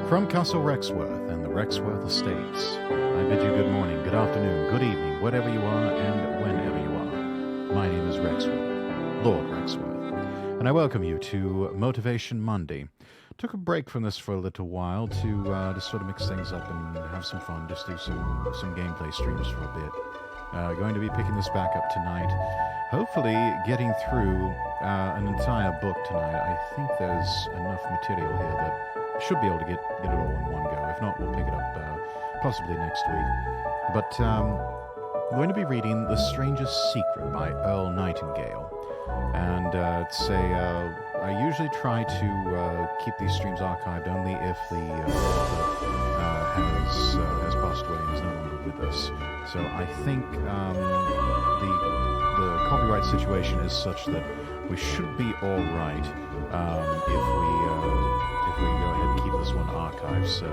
From Castle Rexworth and the Rexworth Estates, I bid you good morning, good afternoon, good evening, whatever you are and whenever you are. My name is Rexworth, Lord Rexworth, and I welcome you to Motivation Monday. Took a break from this for a little while to sort of mix things up and have some fun, just do some gameplay streams for a bit. Going to be picking this back up tonight, hopefully getting through an entire book tonight. I think there's enough material here that should be able to get it all in one go. If not, we'll pick it up possibly next week. But I'm going to be reading The Strangest Secret by Earl Nightingale. And I usually try to keep these streams archived only if the author has passed away and is no longer with us. So I think the copyright situation is such that we should be all right if we go ahead and keep this one archived. So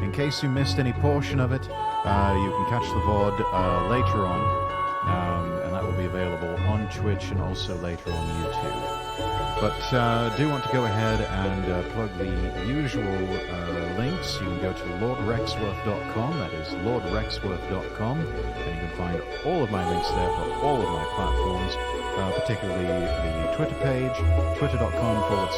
in case you missed any portion of it, you can catch the VOD later on, and that will be available on Twitch and also later on YouTube. But do want to go ahead and plug the usual links. You can go to lordrexworth.com, that is lordrexworth.com, and you can find all of my links there for all of my platforms, particularly the Twitter page, twitter.com/Lord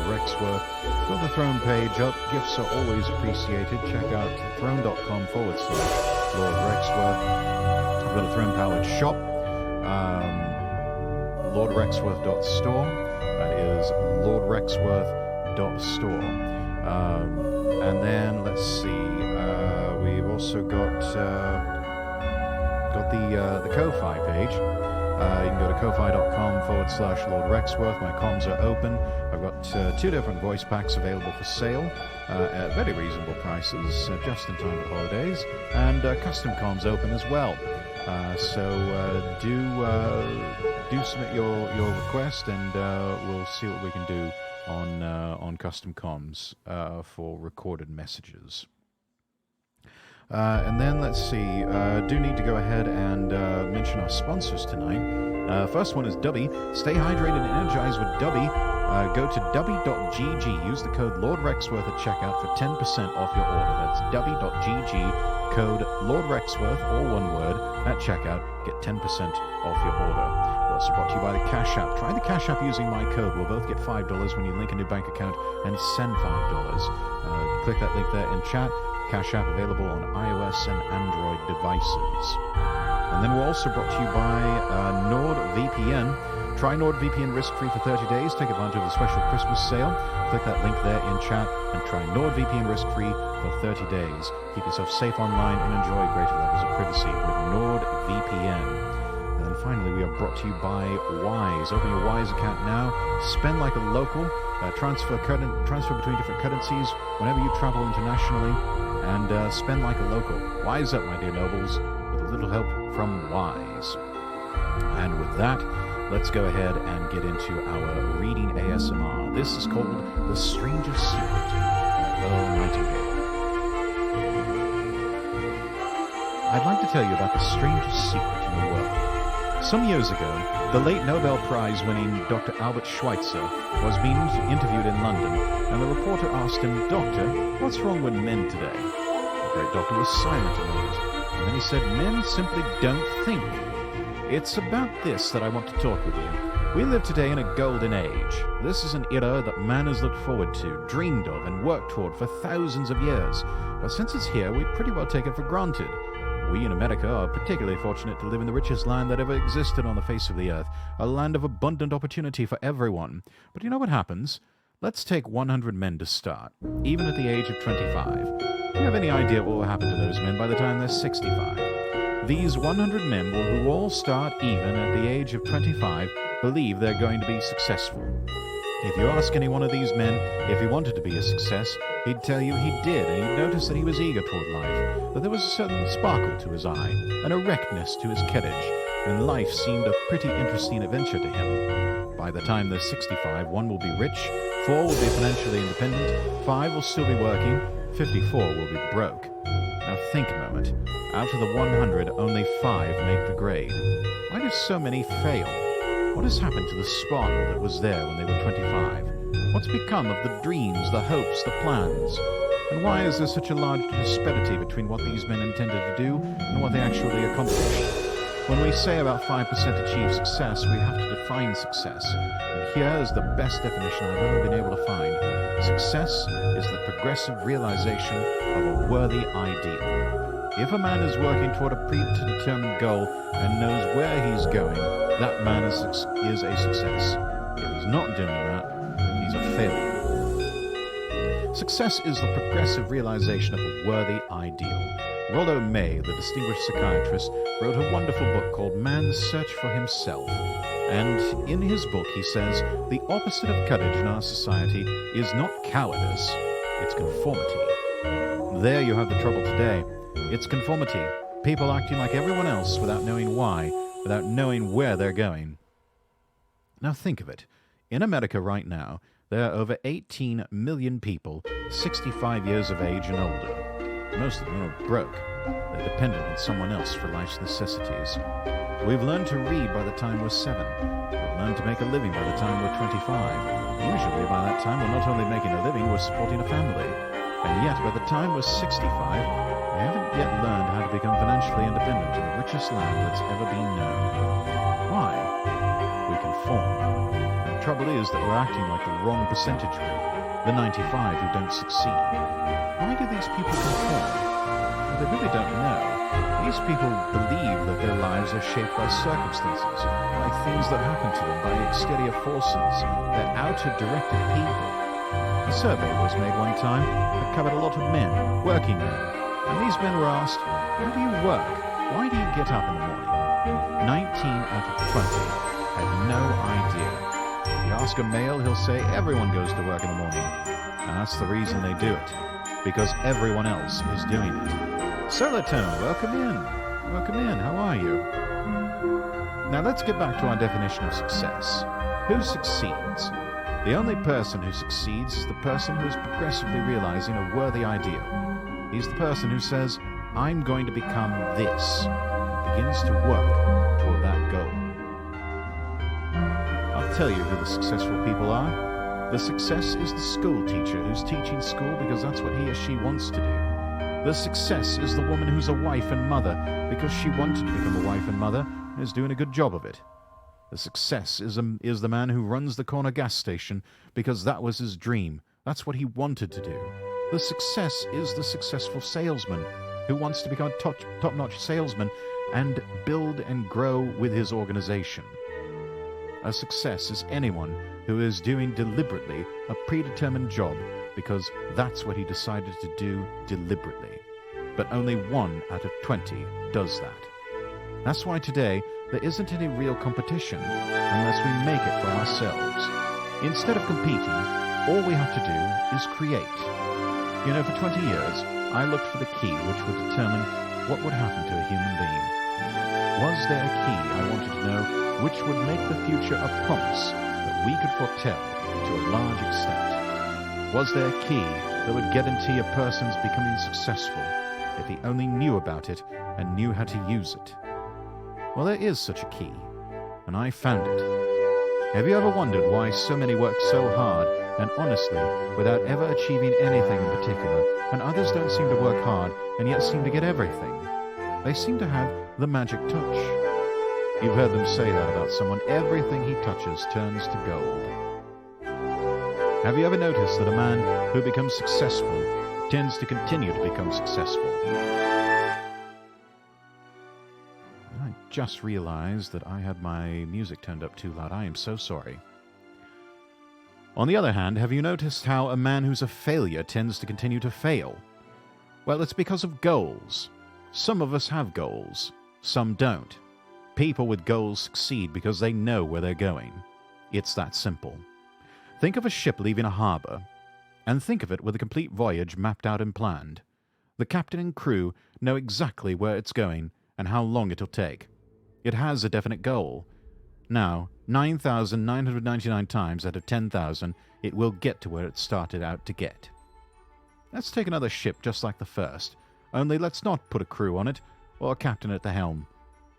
Rexworth. For the Throne page up, gifts are always appreciated. Check out throne.com/Lord Rexworth. I've got a Throne-powered shop, lordrexworth.store. That is lordrexworth.store. And then, let's see, we've also got the Ko-Fi page. You can go to ko-fi.com/Lord Rexworth. My comms are open. I've got 2 different voice packs available for sale at very reasonable prices, just in time for holidays, and custom comms open as well. So do submit your request, and we'll see what we can do on custom comms for recorded messages. And then let's see, do need to go ahead and mention our sponsors tonight. First one is Dubby. Stay hydrated and energized with Dubby. Go to dubby.gg. Use the code LordRexworth at checkout for 10% off your order. That's dubby.gg, code LordRexworth, all one word, at checkout. Get 10% off your order. We're also brought to you by the Cash App. Try the Cash App using my code. We'll both get $5 when you link a new bank account and send $5. Click that link there in chat. Cash App available on iOS and Android devices. And then we're also brought to you by NordVPN. Try NordVPN risk-free for 30 days. Take advantage of the special Christmas sale. Click that link there in chat and try NordVPN risk-free for 30 days. Keep yourself safe online and enjoy greater levels of privacy with NordVPN. And then finally, we are brought to you by Wise. Open your Wise account now. Spend like a local. Transfer between different currencies whenever you travel internationally. And spend like a local. Wise up, my dear nobles, with a little help from Wise. And with that, let's go ahead and get into our reading ASMR. This is called The Strangest Secret by Earl Nightingale. I'd like to tell you about the strangest secret in the world. Some years ago, the late Nobel Prize-winning Dr. Albert Schweitzer was being interviewed in London, and the reporter asked him, "Doctor, what's wrong with men today?" The great doctor was silent a moment, and then he said, "Men simply don't think. It's about this that I want to talk with you. We live today in a golden age. This is an era that man has looked forward to, dreamed of, and worked toward for thousands of years. But since it's here, we pretty well take it for granted. We in America are particularly fortunate to live in the richest land that ever existed on the face of the earth, a land of abundant opportunity for everyone. But you know what happens? Let's take 100 men to start, even at the age of 25. Do you have any idea what will happen to those men by the time they're 65? These 100 men who all start even at the age of 25 believe they're going to be successful. If you ask any one of these men if he wanted to be a success, he'd tell you he did, and you'd notice that he was eager toward life, that there was a certain sparkle to his eye, an erectness to his carriage, and life seemed a pretty interesting adventure to him. By the time they're 65, 1 will be rich, 4 will be financially independent, 5 will still be working, 54 will be broke. Now think a moment. Out of the 100, only 5 make the grade. Why do so many fail? What has happened to the sparkle that was there when they were 25? What's become of the dreams, the hopes, the plans? And why is there such a large disparity between what these men intended to do and what they actually accomplished? When we say about 5% achieve success, we have to define success. And here is the best definition I've ever been able to find. Success is the progressive realization of a worthy ideal. If a man is working toward a predetermined goal and knows where he's going, that man is a success. If he's not doing that, he's a failure. Success is the progressive realization of a worthy ideal. Rollo May, the distinguished psychiatrist, wrote a wonderful book called Man's Search for Himself. And in his book he says, the opposite of courage in our society is not cowardice, it's conformity. There you have the trouble today. It's conformity. People acting like everyone else without knowing why, without knowing where they're going. Now think of it. In America right now, there are over 18 million people 65 years of age and older. Most of them are broke. They're dependent on someone else for life's necessities. We've learned to read by the time we're 7. We've learned to make a living by the time we're 25. Usually by that time we're not only making a living, we're supporting a family. And yet by the time we're 65, we haven't yet learned how to become financially independent in the richest land that's ever been known. Why? We conform. And the trouble is that we're acting like the wrong percentage group, the 95 who don't succeed. Why do these people conform? Well, they really don't know. These people believe that their lives are shaped by circumstances, by things that happen to them, by exterior forces. They're outer-directed people. A survey was made one time that covered a lot of men, working men. And these men were asked, how do you work? Why do you get up in the morning? 19 out of 20 had no idea. If you ask a male, he'll say everyone goes to work in the morning. And that's the reason they do it. Because everyone else is doing it. Solartone, welcome in. Welcome in. How are you? Now let's get back to our definition of success. Who succeeds? The only person who succeeds is the person who is progressively realizing a worthy ideal. He's the person who says, I'm going to become this, and begins to work toward that goal. I'll tell you who the successful people are. The success is the school teacher who's teaching school because that's what he or she wants to do. The success is the woman who's a wife and mother because she wanted to become a wife and mother and is doing a good job of it. The success is the man who runs the corner gas station because that was his dream. That's what he wanted to do. The success is the successful salesman who wants to become a top-notch salesman and build and grow with his organization. A success is anyone who is doing deliberately a predetermined job because that's what he decided to do deliberately. But only 1 out of 20 does that. That's why today there isn't any real competition unless we make it for ourselves. Instead of competing, all we have to do is create. You know, for 20 years, I looked for the key which would determine what would happen to a human being. Was there a key I wanted to know which would make the future a promise that we could foretell to a large extent? Was there a key that would guarantee a person's becoming successful if he only knew about it and knew how to use it? Well, there is such a key, and I found it. Have you ever wondered why so many work so hard and honestly without ever achieving anything in particular, and others don't seem to work hard and yet seem to get everything? They seem to have the magic touch. You've heard them say that about someone. Everything he touches turns to gold. Have you ever noticed that a man who becomes successful tends to continue to become successful? I just realized that I had my music turned up too loud. I am so sorry. On the other hand, have you noticed how a man who's a failure tends to continue to fail? Well, it's because of goals. Some of us have goals. Some don't. People with goals succeed because they know where they're going. It's that simple. Think of a ship leaving a harbor, and think of it with a complete voyage mapped out and planned. The captain and crew know exactly where it's going and how long it'll take. It has a definite goal. Now, 9,999 times out of 10,000, it will get to where it started out to get. Let's take another ship just like the first, only let's not put a crew on it or a captain at the helm.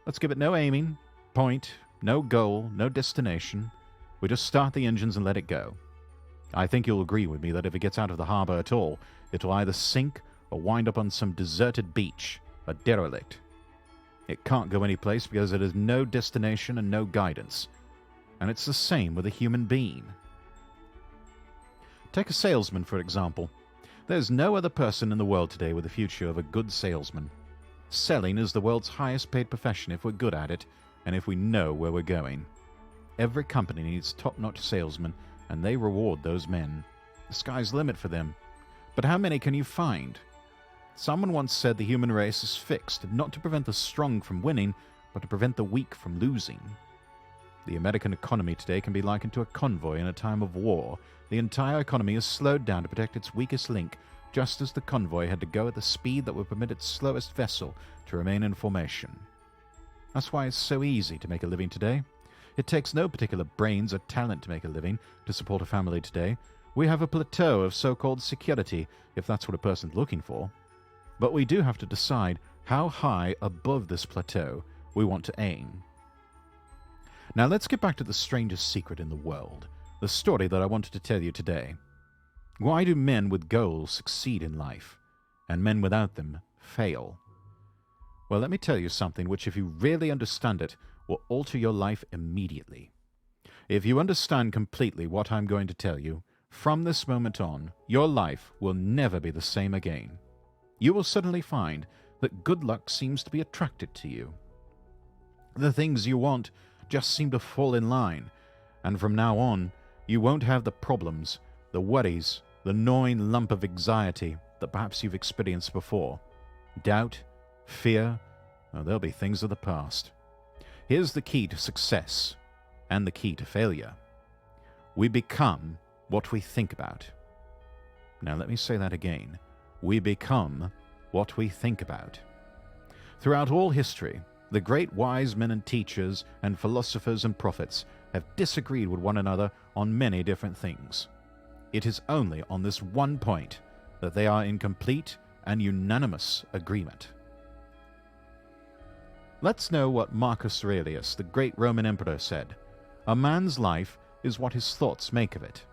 Let's give it no aiming, point, no goal, no destination. We just start the engines and let it go. I think you'll agree with me that if it gets out of the harbor at all, it'll either sink or wind up on some deserted beach, a derelict. It can't go anyplace because it has no destination and no guidance. And it's the same with a human being. Take a salesman, for example. There's no other person in the world today with the future of a good salesman. Selling is the world's highest paid profession if we're good at it, and if we know where we're going. Every company needs top-notch salesmen, and they reward those men. The sky's the limit for them. But how many can you find? Someone once said the human race is fixed, not to prevent the strong from winning, but to prevent the weak from losing. The American economy today can be likened to a convoy in a time of war. The entire economy is slowed down to protect its weakest link, just as the convoy had to go at the speed that would permit its slowest vessel to remain in formation. That's why it's so easy to make a living today. It takes no particular brains or talent to make a living to support a family today. We have a plateau of so-called security, if that's what a person's looking for. But we do have to decide how high above this plateau we want to aim. Now let's get back to the strangest secret in the world, the story that I wanted to tell you today. Why do men with goals succeed in life, and men without them fail? Well, let me tell you something which, if you really understand it, will alter your life immediately. If you understand completely what I'm going to tell you, from this moment on, your life will never be the same again. You will suddenly find that good luck seems to be attracted to you. The things you want just seem to fall in line, and from now on, you won't have the problems, the worries, the gnawing lump of anxiety that perhaps you've experienced before. Doubt, fear, well, they'll be things of the past. Here's the key to success and the key to failure. We become what we think about. Now let me say that again. We become what we think about. Throughout all history, the great wise men and teachers and philosophers and prophets have disagreed with one another on many different things. It is only on this one point that they are in complete and unanimous agreement. Let's know what Marcus Aurelius, the great Roman emperor, said. A man's life is what his thoughts make of it.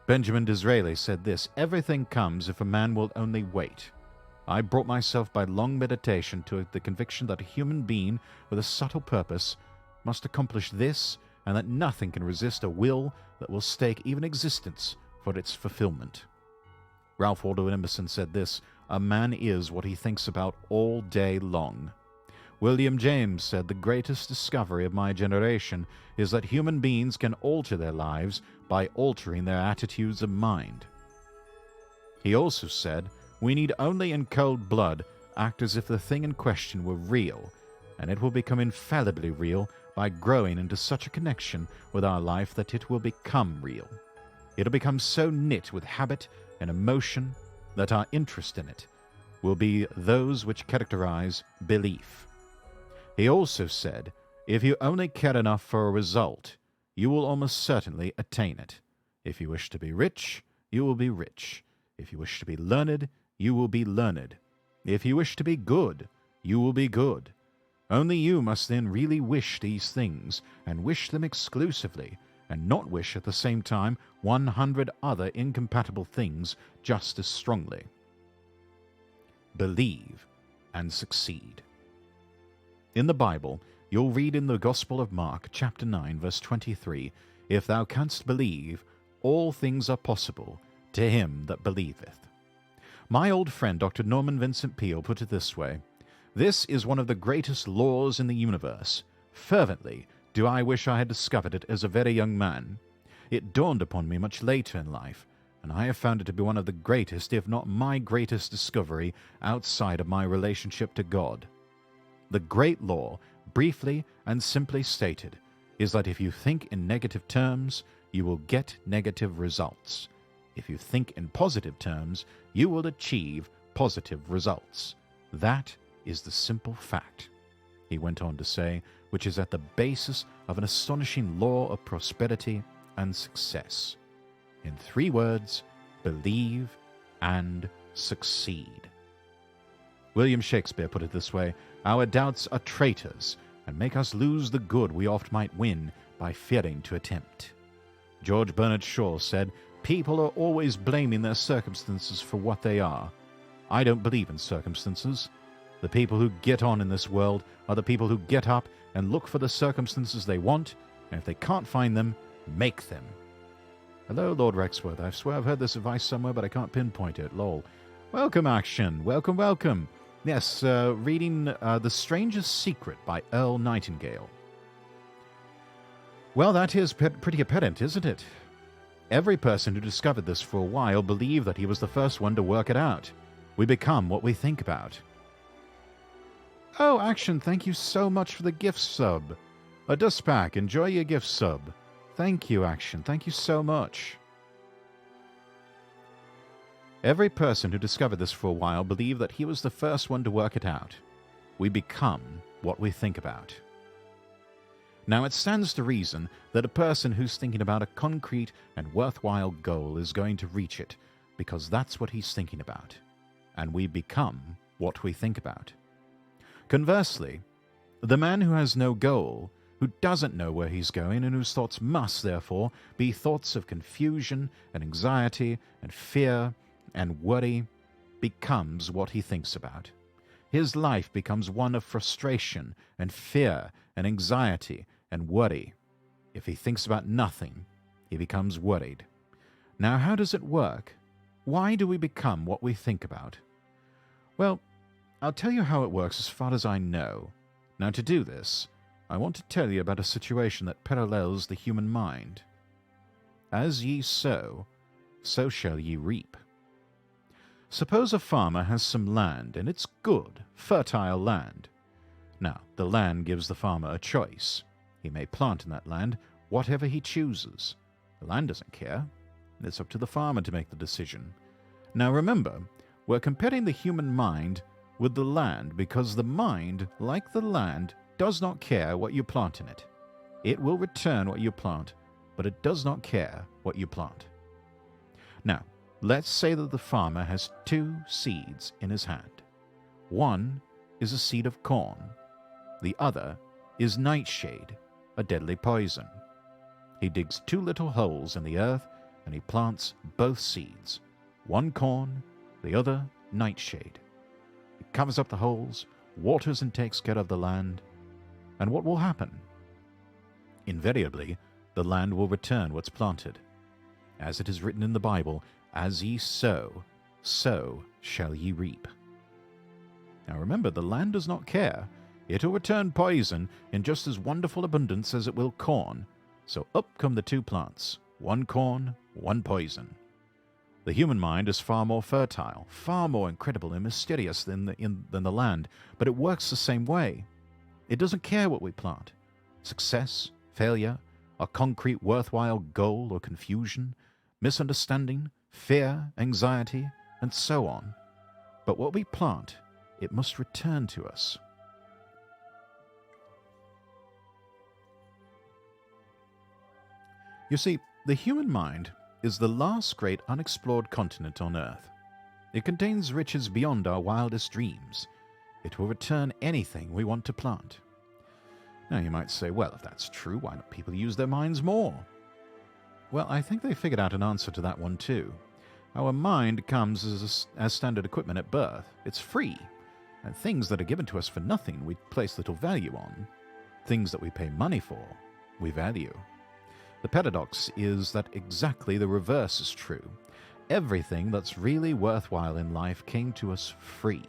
Benjamin Disraeli said this: everything comes if a man will only wait. I brought myself by long meditation to the conviction that a human being with a subtle purpose must accomplish this, and that nothing can resist a will that will stake even existence for its fulfillment. Ralph Waldo Emerson said this: a man is what he thinks about all day long. William James said, the greatest discovery of my generation is that human beings can alter their lives by altering their attitudes of mind. He also said, we need only in cold blood act as if the thing in question were real, and it will become infallibly real by growing into such a connection with our life that it will become real. It'll become so knit with habit and emotion that our interest in it will be those which characterize belief. He also said, if you only care enough for a result, you will almost certainly attain it. If you wish to be rich, you will be rich. If you wish to be learned, you will be learned. If you wish to be good, you will be good. Only you must then really wish these things, and wish them exclusively, and not wish at the same time 100 other incompatible things just as strongly. Believe and succeed. In the Bible, you'll read in the Gospel of Mark, chapter 9, verse 23, if thou canst believe, all things are possible to him that believeth. My old friend Dr. Norman Vincent Peale put it this way: this is one of the greatest laws in the universe. Fervently do I wish I had discovered it as a very young man. It dawned upon me much later in life, and I have found it to be one of the greatest, if not my greatest discovery outside of my relationship to God. The great law, briefly and simply stated, is that if you think in negative terms, you will get negative results. If you think in positive terms, you will achieve positive results. That is the simple fact, he went on to say, which is at the basis of an astonishing law of prosperity and success. In 3 words, believe and succeed. William Shakespeare put it this way: our doubts are traitors, and make us lose the good we oft might win by fearing to attempt. George Bernard Shaw said, "People are always blaming their circumstances for what they are. I don't believe in circumstances. The people who get on in this world are the people who get up and look for the circumstances they want, and if they can't find them, make them." Hello, Lord Rexworth. I swear I've heard this advice somewhere, but I can't pinpoint it. Lol. Welcome, Action. Welcome, welcome. Yes, reading The Strangest Secret by Earl Nightingale. Well, that is pretty apparent, isn't it? Every person who discovered this for a while believed that he was the first one to work it out. We become what we think about. Oh, Action, thank you so much for the gift sub. A Dustpack, enjoy your gift sub. Thank you, Action. Thank you so much. Every person who discovered this for a while believed that he was the first one to work it out. We become what we think about. Now, it stands to reason that a person who's thinking about a concrete and worthwhile goal is going to reach it, because that's what he's thinking about. And we become what we think about. Conversely, the man who has no goal, who doesn't know where he's going, and whose thoughts must, therefore, be thoughts of confusion and anxiety and fear and worry, becomes what he thinks about. His life becomes one of frustration and fear and anxiety and worry. If he thinks about nothing, he becomes worried. Now, how does it work? Why do we become what we think about? Well, I'll tell you how it works as far as I know. Now, to do this, I want to tell you about a situation that parallels the human mind. As ye sow, so shall ye reap. Suppose a farmer has some land, and it's good, fertile land. Now, the land gives the farmer a choice. He may plant in that land whatever he chooses. The land doesn't care. It's up to the farmer to make the decision. Now remember, we're comparing the human mind with the land because the mind, like the land, does not care what you plant in it. It will return what you plant, but it does not care what you plant. Now, let's say that the farmer has 2 seeds in his hand. One is a seed of corn. The other is nightshade, a deadly poison. He digs 2 little holes in the earth and he plants both seeds. One corn, the other nightshade. He covers up the holes, waters and takes care of the land. And what will happen? Invariably, the land will return what's planted. As it is written in the Bible, as ye sow, so shall ye reap. Now remember, the land does not care. It will return poison in just as wonderful abundance as it will corn. So up come the 2 plants, one corn, one poison. The human mind is far more fertile, far more incredible and mysterious than the land, but it works the same way. It doesn't care what we plant. Success, failure, a concrete worthwhile goal or confusion, misunderstanding, fear, anxiety, and so on. But what we plant, it must return to us. You see, the human mind is the last great unexplored continent on Earth. It contains riches beyond our wildest dreams. It will return anything we want to plant. Now you might say, well, if that's true, why don't people use their minds more? Well, I think they figured out an answer to that one too. Our mind comes as standard equipment at birth. It's free. And things that are given to us for nothing we place little value on. Things that we pay money for, we value. The paradox is that exactly the reverse is true. Everything that's really worthwhile in life came to us free.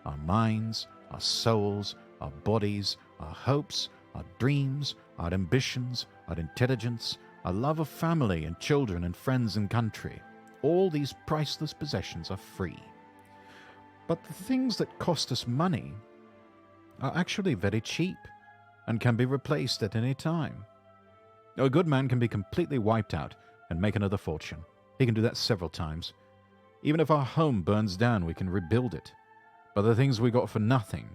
Our minds, our souls, our bodies, our hopes, our dreams, our ambitions, our intelligence, our love of family and children and friends and country. All these priceless possessions are free. But the things that cost us money are actually very cheap and can be replaced at any time. A good man can be completely wiped out and make another fortune. He can do that several times. Even if our home burns down, we can rebuild it. But the things we got for nothing,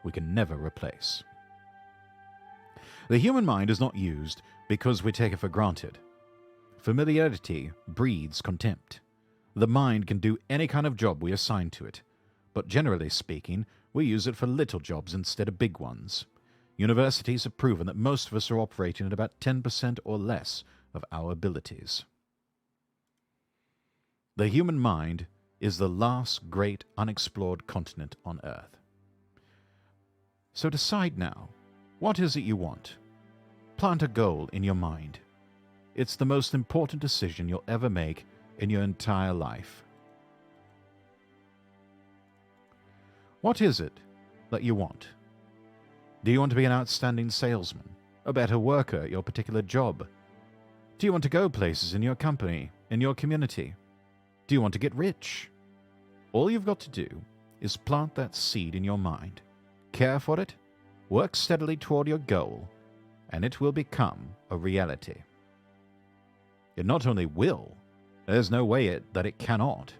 we can never replace. The human mind is not used because we take it for granted. Familiarity breeds contempt. The mind can do any kind of job we assign to it, but generally speaking, we use it for little jobs instead of big ones. Universities have proven that most of us are operating at about 10% or less of our abilities. The human mind is the last great unexplored continent on Earth. So decide now, what is it you want? Plant a goal in your mind. It's the most important decision you'll ever make in your entire life. What is it that you want? Do you want to be an outstanding salesman? A better worker at your particular job? Do you want to go places in your company, in your community? Do you want to get rich? All you've got to do is plant that seed in your mind, care for it, work steadily toward your goal, and it will become a reality. It not only will, there's no way that it cannot.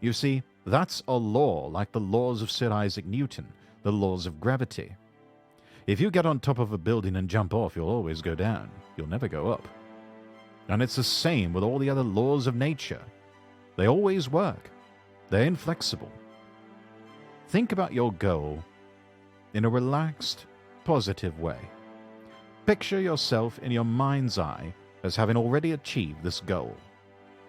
You see, that's a law like the laws of Sir Isaac Newton, the laws of gravity. If you get on top of a building and jump off, you'll always go down. You'll never go up. And it's the same with all the other laws of nature. They always work. They're inflexible. Think about your goal in a relaxed, positive way. Picture yourself in your mind's eye as having already achieved this goal.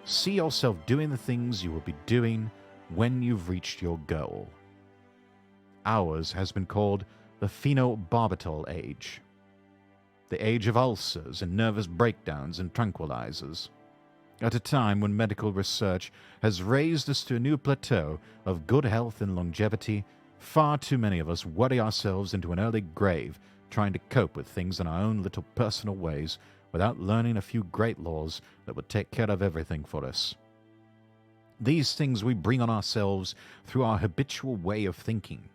See yourself doing the things you will be doing when you've reached your goal. Ours has been called the phenobarbital age, the age of ulcers and nervous breakdowns and tranquilizers. At a time when medical research has raised us to a new plateau of good health and longevity, far too many of us worry ourselves into an early grave trying to cope with things in our own little personal ways without learning a few great laws that would take care of everything for us. These things we bring on ourselves through our habitual way of thinking.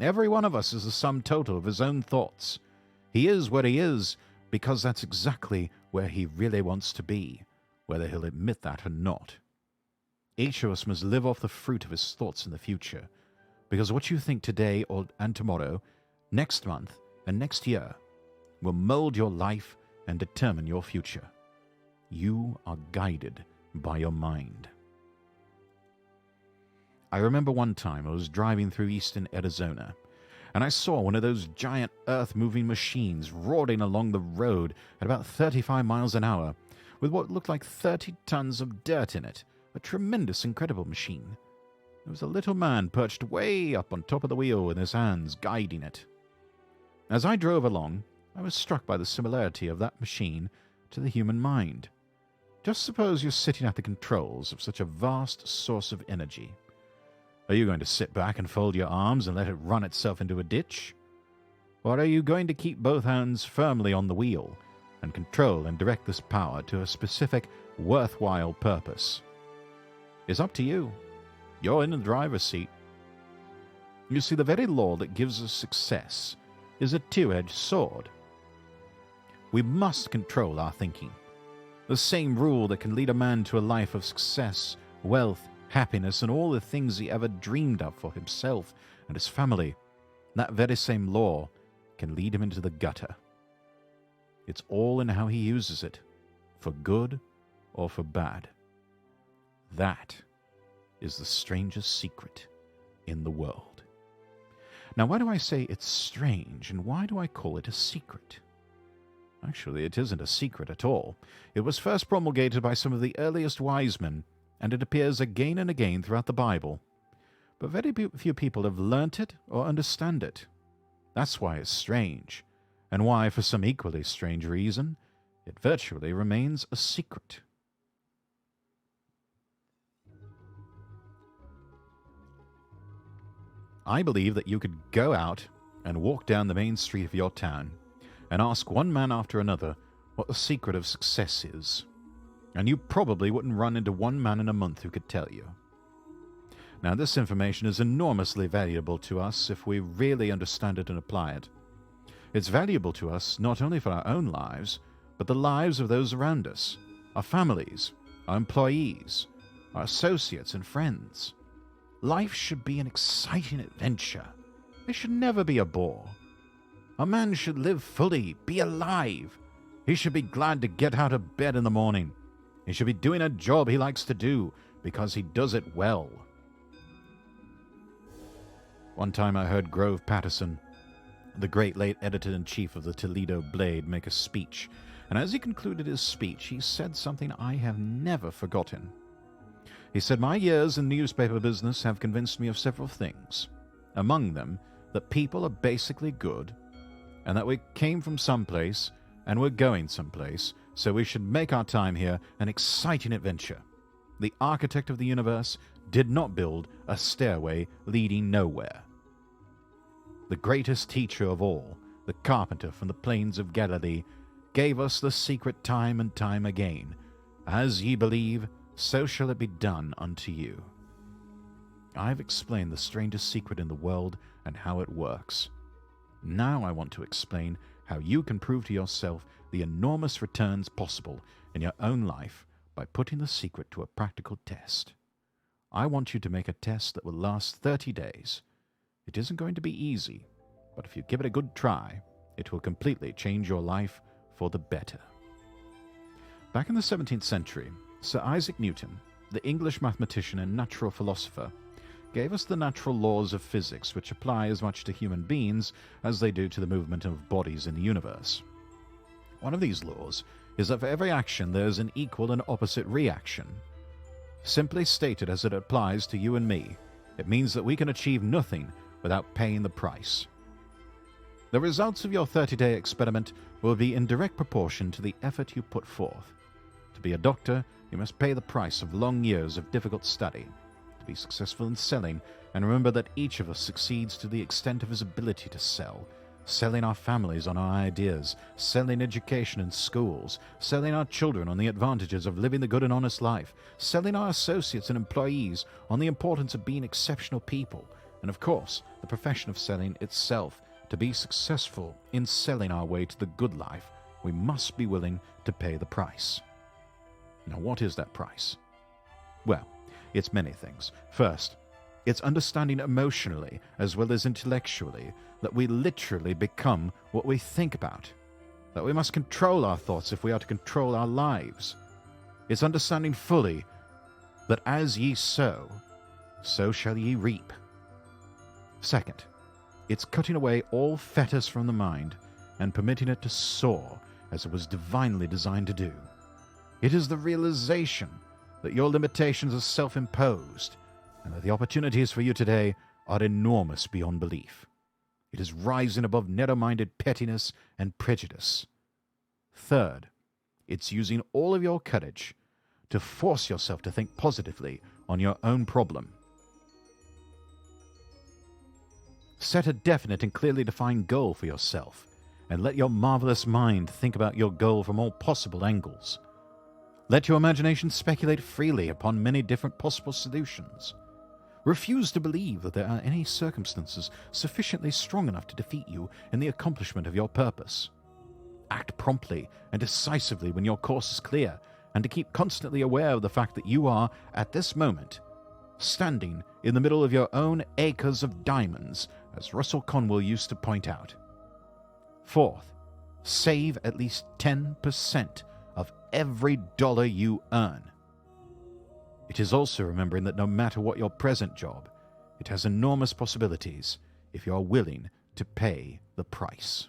Every one of us is the sum total of his own thoughts. He is what he is because that's exactly where he really wants to be, whether he'll admit that or not. Each of us must live off the fruit of his thoughts in the future, because what you think today and tomorrow, next month and next year, will mold your life and determine your future. You are guided by your mind. I remember one time I was driving through eastern Arizona, and I saw one of those giant earth-moving machines roaring along the road at about 35 miles an hour, with what looked like 30 tons of dirt in it, a tremendous, incredible machine. There was a little man perched way up on top of the wheel with his hands guiding it. As I drove along, I was struck by the similarity of that machine to the human mind. Just suppose you're sitting at the controls of such a vast source of energy. Are you going to sit back and fold your arms and let it run itself into a ditch? Or are you going to keep both hands firmly on the wheel and control and direct this power to a specific, worthwhile purpose? It's up to you. You're in the driver's seat. You see, the very law that gives us success is a two-edged sword. We must control our thinking. The same rule that can lead a man to a life of success, wealth, happiness, and all the things he ever dreamed of for himself and his family, that very same law can lead him into the gutter. It's all in how he uses it, for good or for bad. That is the strangest secret in the world. Now, why do I say it's strange, and why do I call it a secret? Actually, it isn't a secret at all. It was first promulgated by some of the earliest wise men, and it appears again and again throughout the Bible. But very few people have learnt it or understand it. That's why it's strange, and why, for some equally strange reason, it virtually remains a secret. I believe that you could go out and walk down the main street of your town and ask one man after another what the secret of success is, and you probably wouldn't run into one man in a month who could tell you. Now, this information is enormously valuable to us if we really understand it and apply it. It's valuable to us not only for our own lives, but the lives of those around us, our families, our employees, our associates and friends. Life should be an exciting adventure. It should never be a bore. A man should live fully, be alive. He should be glad to get out of bed in the morning. He should be doing a job he likes to do because he does it well. One time I heard Grove Patterson, the great late editor-in-chief of the Toledo Blade, make a speech, and as he concluded his speech, he said something I have never forgotten. He said, "My years in newspaper business have convinced me of several things. Among them, that people are basically good, and that we came from someplace and we're going someplace, so we should make our time here an exciting adventure. The architect of the universe did not build a stairway leading nowhere. The greatest teacher of all, the carpenter from the plains of Galilee, gave us the secret time and time again. As ye believe, so shall it be done unto you." I have explained the strangest secret in the world and how it works. Now I want to explain how you can prove to yourself the enormous returns possible in your own life by putting the secret to a practical test. I want you to make a test that will last 30 days. It isn't going to be easy, but if you give it a good try, it will completely change your life for the better. Back in the 17th century, Sir Isaac Newton, the English mathematician and natural philosopher, gave us the natural laws of physics, which apply as much to human beings as they do to the movement of bodies in the universe. One of these laws is that for every action there is an equal and opposite reaction. Simply stated as it applies to you and me, it means that we can achieve nothing without paying the price. The results of your 30-day experiment will be in direct proportion to the effort you put forth. To be a doctor, you must pay the price of long years of difficult study. To be successful in selling, and remember that each of us succeeds to the extent of his ability to sell. Selling our families on our ideas, selling education in schools, selling our children on the advantages of living the good and honest life, selling our associates and employees on the importance of being exceptional people, and of course, the profession of selling itself. To be successful in selling our way to the good life, we must be willing to pay the price. Now, what is that price? Well, it's many things. First, it's understanding emotionally as well as intellectually that we literally become what we think about, that we must control our thoughts if we are to control our lives. It's understanding fully that as ye sow, so shall ye reap. Second, it's cutting away all fetters from the mind and permitting it to soar as it was divinely designed to do. It is the realization that your limitations are self-imposed and that the opportunities for you today are enormous beyond belief. It is rising above narrow-minded pettiness and prejudice. Third, it's using all of your courage to force yourself to think positively on your own problem. Set a definite and clearly defined goal for yourself, and let your marvelous mind think about your goal from all possible angles. Let your imagination speculate freely upon many different possible solutions. Refuse to believe that there are any circumstances sufficiently strong enough to defeat you in the accomplishment of your purpose. Act promptly and decisively when your course is clear, and to keep constantly aware of the fact that you are, at this moment, standing in the middle of your own acres of diamonds, as Russell Conwell used to point out. Fourth, save at least 10% of every dollar you earn. It is also remembering that no matter what your present job, it has enormous possibilities if you are willing to pay the price.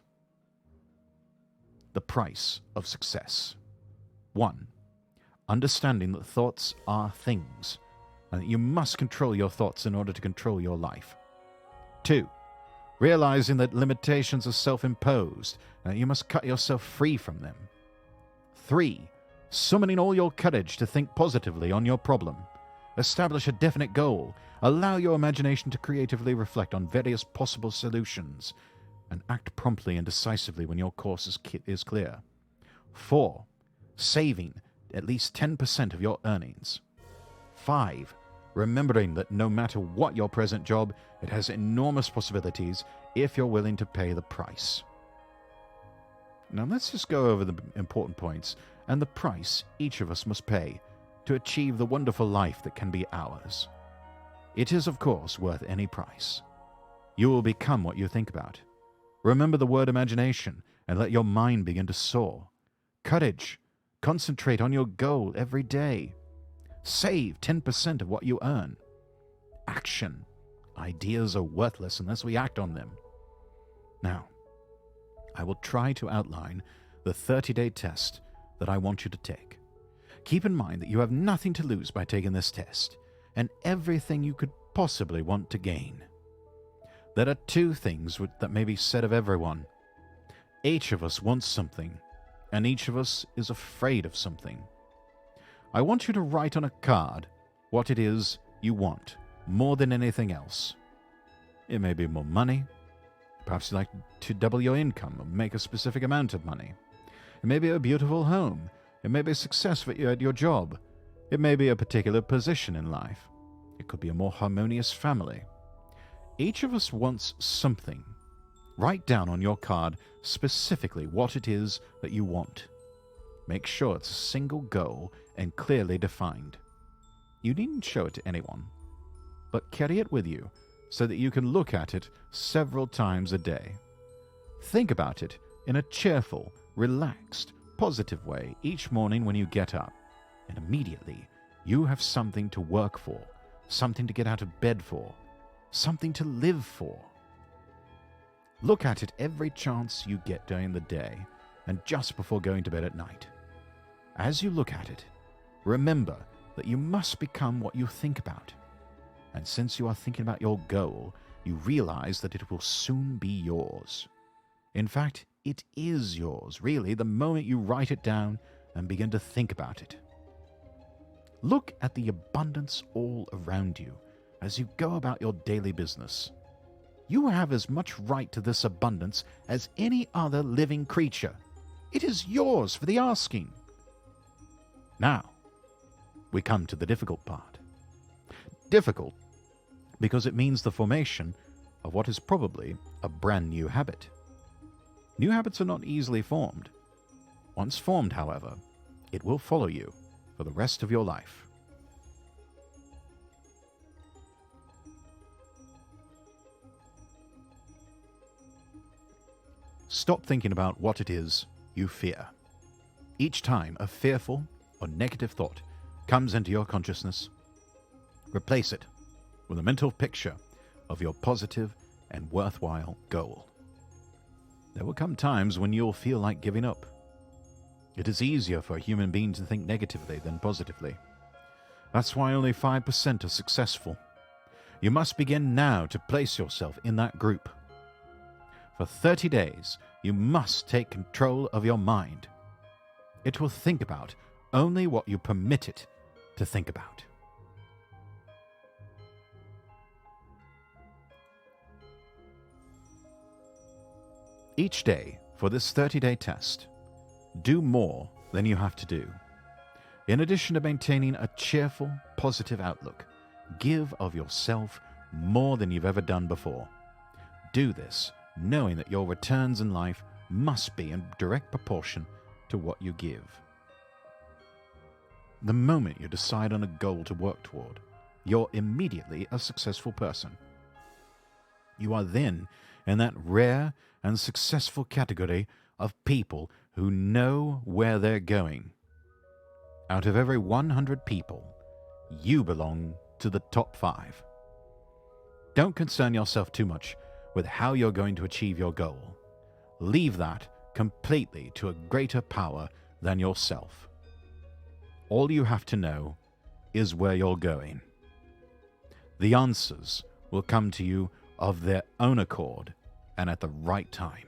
The price of success. 1. Understanding that thoughts are things, and that you must control your thoughts in order to control your life. 2. Realizing that limitations are self-imposed, and that you must cut yourself free from them. 3. Summoning all your courage to think positively on your problem. Establish a definite goal. Allow your imagination to creatively reflect on various possible solutions, and act promptly and decisively when your course is clear. 4. Saving at least 10% of your earnings. 5. Remembering that no matter what your present job, it has enormous possibilities if you're willing to pay the price. Now let's just go over the important points and the price each of us must pay to achieve the wonderful life that can be ours. It is, of course, worth any price. You will become what you think about. Remember the word imagination and let your mind begin to soar. Courage. Concentrate on your goal every day. Save 10% of what you earn. Action. Ideas are worthless unless we act on them. Now, I will try to outline the the 30-day test that I want you to take. Keep in mind that you have nothing to lose by taking this test, and everything you could possibly want to gain. There are two things that may be said of everyone. Each of us wants something, and each of us is afraid of something. I want you to write on a card what it is you want, more than anything else. It may be more money. Perhaps you'd like to double your income or make a specific amount of money. It may be a beautiful home. It may be success at your job. It may be a particular position in life. It could be a more harmonious family. Each of us wants something. Write down on your card specifically what it is that you want. Make sure it's a single goal and clearly defined. You needn't show it to anyone, but carry it with you so that you can look at it several times a day. Think about it in a cheerful, relaxed, positive way each morning when you get up, and immediately you have something to work for, something to get out of bed for, something to live for. Look at it every chance you get during the day and just before going to bed at night. As you look at it, remember that you must become what you think about. And since you are thinking about your goal, you realize that it will soon be yours. In fact, it is yours, really, the moment you write it down and begin to think about it. Look at the abundance all around you as you go about your daily business. You have as much right to this abundance as any other living creature. It is yours for the asking. Now, we come to the difficult part. Difficult because it means the formation of what is probably a brand new habit. New habits are not easily formed. Once formed, however, it will follow you for the rest of your life. Stop thinking about what it is you fear. Each time a fearful or negative thought comes into your consciousness, replace it with a mental picture of your positive and worthwhile goal. There will come times when you'll feel like giving up. It is easier for a human being to think negatively than positively. That's why only 5% are successful. You must begin now to place yourself in that group. For 30 days, you must take control of your mind. It will think about only what you permit it to think about. Each day for this 30-day test, do more than you have to do. In addition to maintaining a cheerful, positive outlook, give of yourself more than you've ever done before. Do this knowing that your returns in life must be in direct proportion to what you give. The moment you decide on a goal to work toward, you're immediately a successful person. You are then in that rare and successful category of people who know where they're going. Out of every 100 people, you belong to the top 5. Don't concern yourself too much with how you're going to achieve your goal. Leave that completely to a greater power than yourself. All you have to know is where you're going. The answers will come to you of their own accord and at the right time.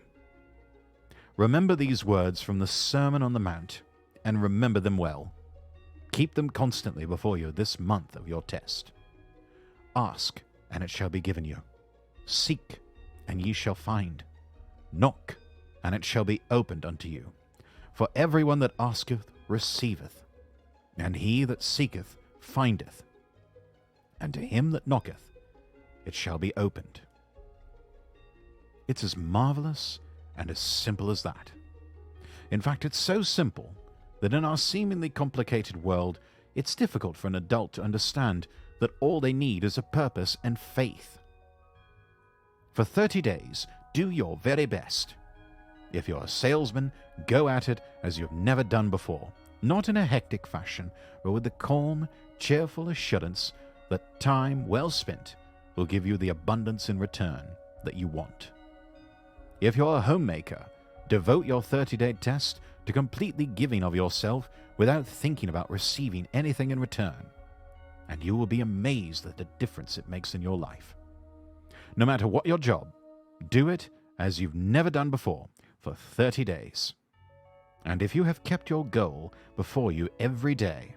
Remember these words from the Sermon on the Mount, and remember them well. Keep them constantly before you this month of your test. Ask, and it shall be given you. Seek, and ye shall find. Knock, and it shall be opened unto you. For everyone that asketh receiveth, and he that seeketh findeth, and to him that knocketh it shall be opened. It's as marvelous and as simple as that. In fact, it's so simple that in our seemingly complicated world, it's difficult for an adult to understand that all they need is a purpose and faith. For 30 days, do your very best. If you're a salesman, go at it as you've never done before, not in a hectic fashion, but with the calm, cheerful assurance that time well spent will give you the abundance in return that you want. If you're a homemaker, Devote your 30-day test to completely giving of yourself without thinking about receiving anything in return, and you will be amazed at the difference it makes in your life. No matter what your job, do it as you've never done before for 30 days. And if you have kept your goal before you every day,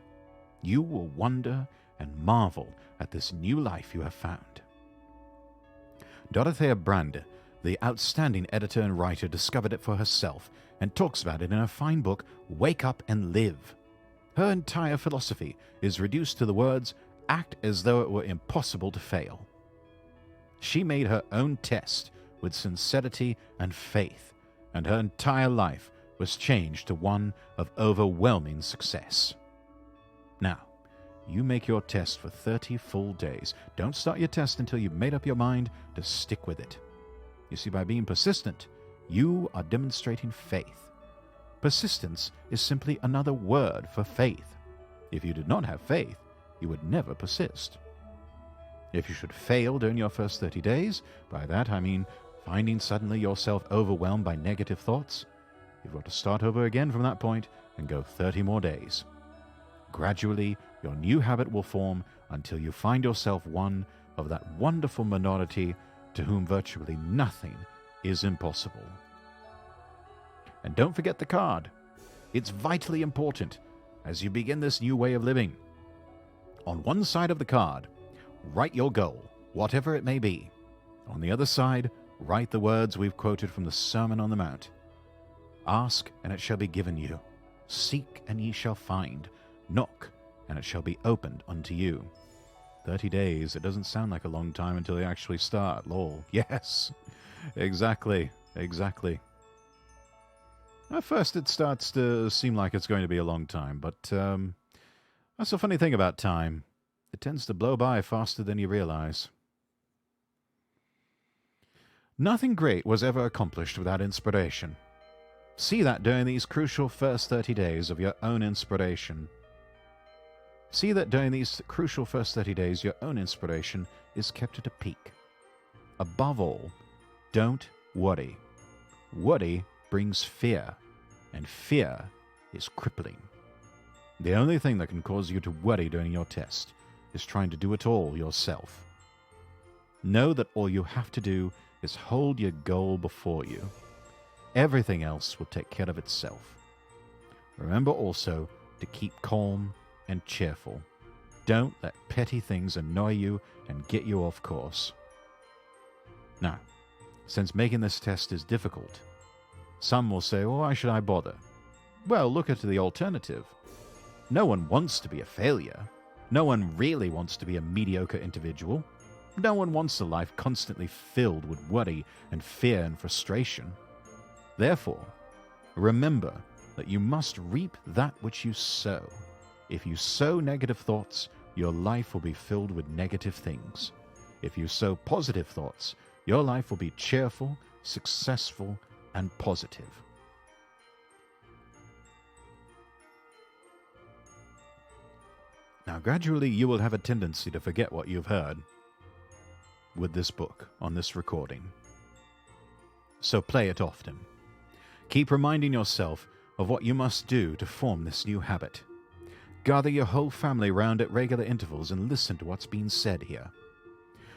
you will wonder and marvel at this new life you have found. Dorothea Brande, the outstanding editor and writer, discovered it for herself and talks about it in her fine book, Wake Up and Live. Her entire philosophy is reduced to the words, act as though it were impossible to fail. She made her own test with sincerity and faith, and her entire life was changed to one of overwhelming success. Now, you make your test for 30 full days. Don't start your test until you've made up your mind to stick with it. You see, by being persistent, you are demonstrating faith. Persistence is simply another word for faith. If you did not have faith, you would never persist. If you should fail during your first 30 days, by that I mean finding suddenly yourself overwhelmed by negative thoughts, you've got to start over again from that point and go 30 more days. Gradually, your new habit will form until you find yourself one of that wonderful minority to whom virtually nothing is impossible. And don't forget the card. It's vitally important as you begin this new way of living. On one side of the card, write your goal, whatever it may be. On the other side, write the words we've quoted from the Sermon on the Mount. Ask, and it shall be given you. Seek, and ye shall find. Knock, and it shall be opened unto you. 30 days, it doesn't sound like a long time until you actually start. Lol. Yes, exactly. At first it starts to seem like it's going to be a long time, but that's the funny thing about time. It tends to blow by faster than you realize. Nothing great was ever accomplished without inspiration. See that during these crucial first 30 days of your own inspiration. See that during these crucial first 30 days, your own inspiration is kept at a peak. Above all, don't worry. Worry brings fear, and fear is crippling. The only thing that can cause you to worry during your test is trying to do it all yourself. Know that all you have to do is hold your goal before you. Everything else will take care of itself. Remember also to keep calm and cheerful. Don't let petty things annoy you and get you off course. Now, since making this test is difficult, some will say, well, why should I bother? Well, look at the alternative. No one wants to be a failure. No one really wants to be a mediocre individual. No one wants a life constantly filled with worry and fear and frustration. Therefore, remember that you must reap that which you sow. If you sow negative thoughts, your life will be filled with negative things. If you sow positive thoughts, your life will be cheerful, successful, and positive. Now, gradually you will have a tendency to forget what you've heard with this book on this recording. So play it often. Keep reminding yourself of what you must do to form this new habit. Gather your whole family round at regular intervals and listen to what's being said here.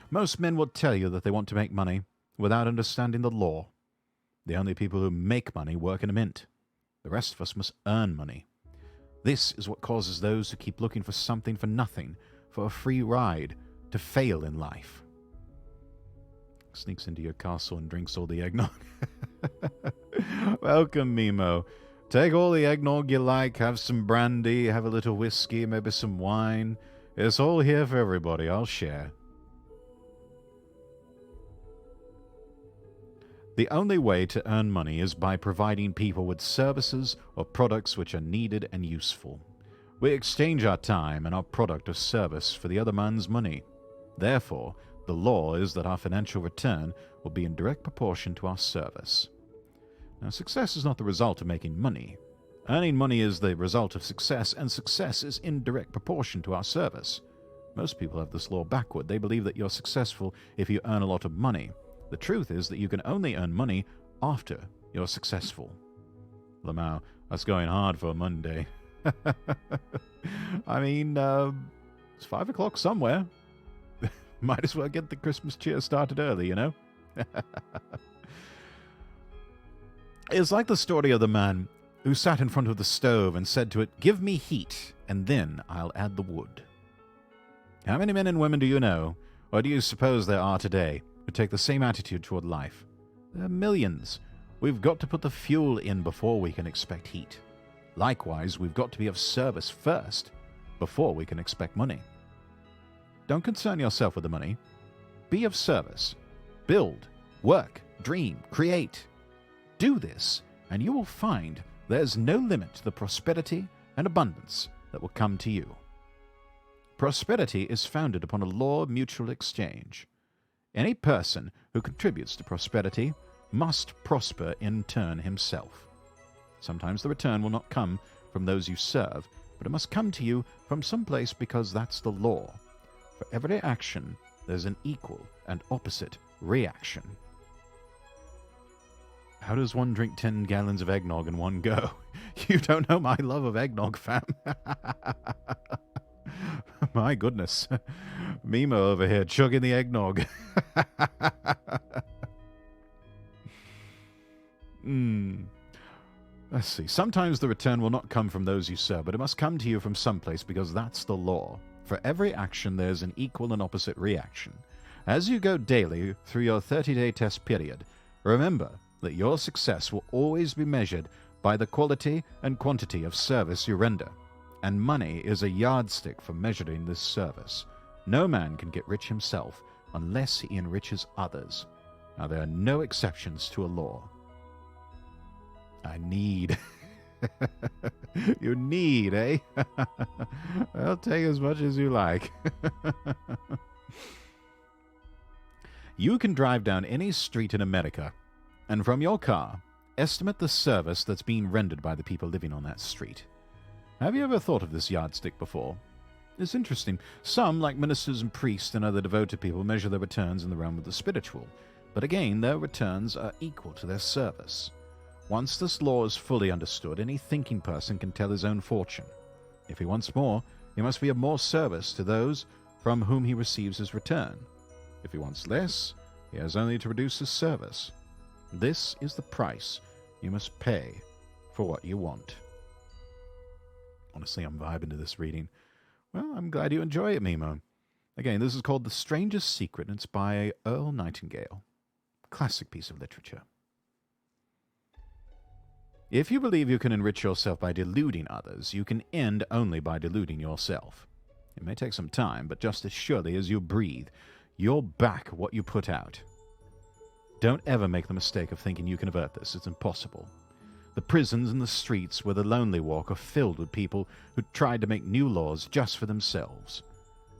Most men will tell you that they want to make money without understanding the law. The only people who make money work in a mint. The rest of us must earn money. This is what causes those who keep looking for something for nothing, for a free ride, to fail in life. Sneaks into your castle and drinks all the eggnog. Welcome, Mimo. Take all the eggnog you like, have some brandy, have a little whiskey, maybe some wine. It's all here for everybody. I'll share. The only way to earn money is by providing people with services or products which are needed and useful. We exchange our time and our product or service for the other man's money. Therefore, the law is that our financial return will be in direct proportion to our service. Now, success is not the result of making money. Earning money is the result of success, and success is in direct proportion to our service. Most people have this law backward. They believe that you're successful if you earn a lot of money. The truth is that you can only earn money after you're successful. Lamau, that's going hard for a Monday. I mean, it's 5 o'clock somewhere. Might as well get the Christmas cheer started early, you know? It's like the story of the man who sat in front of the stove and said to it, "Give me heat, and then I'll add the wood." How many men and women do you know, or do you suppose there are today, who take the same attitude toward life? There are millions. We've got to put the fuel in before we can expect heat. Likewise, we've got to be of service first, before we can expect money. Don't concern yourself with the money. Be of service. Build, work, dream, create. Do this, and you will find there's no limit to the prosperity and abundance that will come to you. Prosperity is founded upon a law of mutual exchange. Any person who contributes to prosperity must prosper in turn himself. Sometimes the return will not come from those you serve, but it must come to you from some place because that's the law. For every action, there's an equal and opposite reaction. How does one drink 10 gallons of eggnog in one go? You don't know my love of eggnog, fam. My goodness. Mimo over here chugging the eggnog. Let's see. Sometimes the return will not come from those you serve, but it must come to you from someplace because that's the law. For every action, there's an equal and opposite reaction. As you go daily through your 30-day test period, remember that your success will always be measured by the quality and quantity of service you render, and money is a yardstick for measuring this service. No man can get rich himself unless he enriches others. Now, there are no exceptions to a law. I need. You need, eh? I'll take as much as you like. You can drive down any street in America, and from your car, estimate the service that's being rendered by the people living on that street. Have you ever thought of this yardstick before? It's interesting. Some, like ministers and priests and other devoted people, measure their returns in the realm of the spiritual, but again, their returns are equal to their service. Once this law is fully understood, any thinking person can tell his own fortune. If he wants more, he must be of more service to those from whom he receives his return. If he wants less, he has only to reduce his service. This is the price you must pay for what you want. Honestly, I'm vibing to this reading. Well, I'm glad you enjoy it, Mimo. Again, this is called The Strangest Secret, and it's by Earl Nightingale. Classic piece of literature. If you believe you can enrich yourself by deluding others, you can end only by deluding yourself. It may take some time, but just as surely as you breathe, you'll back what you put out. Don't ever make the mistake of thinking you can avert this. It's impossible. The prisons and the streets where the lonely walk are filled with people who tried to make new laws just for themselves.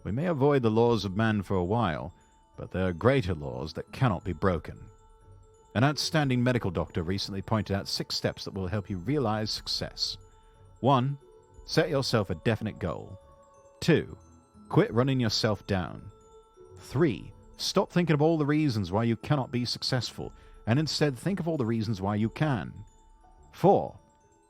We may avoid the laws of man for a while, but there are greater laws that cannot be broken. An outstanding medical doctor recently pointed out 6 steps that will help you realize success. 1. Set yourself a definite goal. 2. Quit running yourself down. 3. Stop thinking of all the reasons why you cannot be successful, and instead think of all the reasons why you can. 4.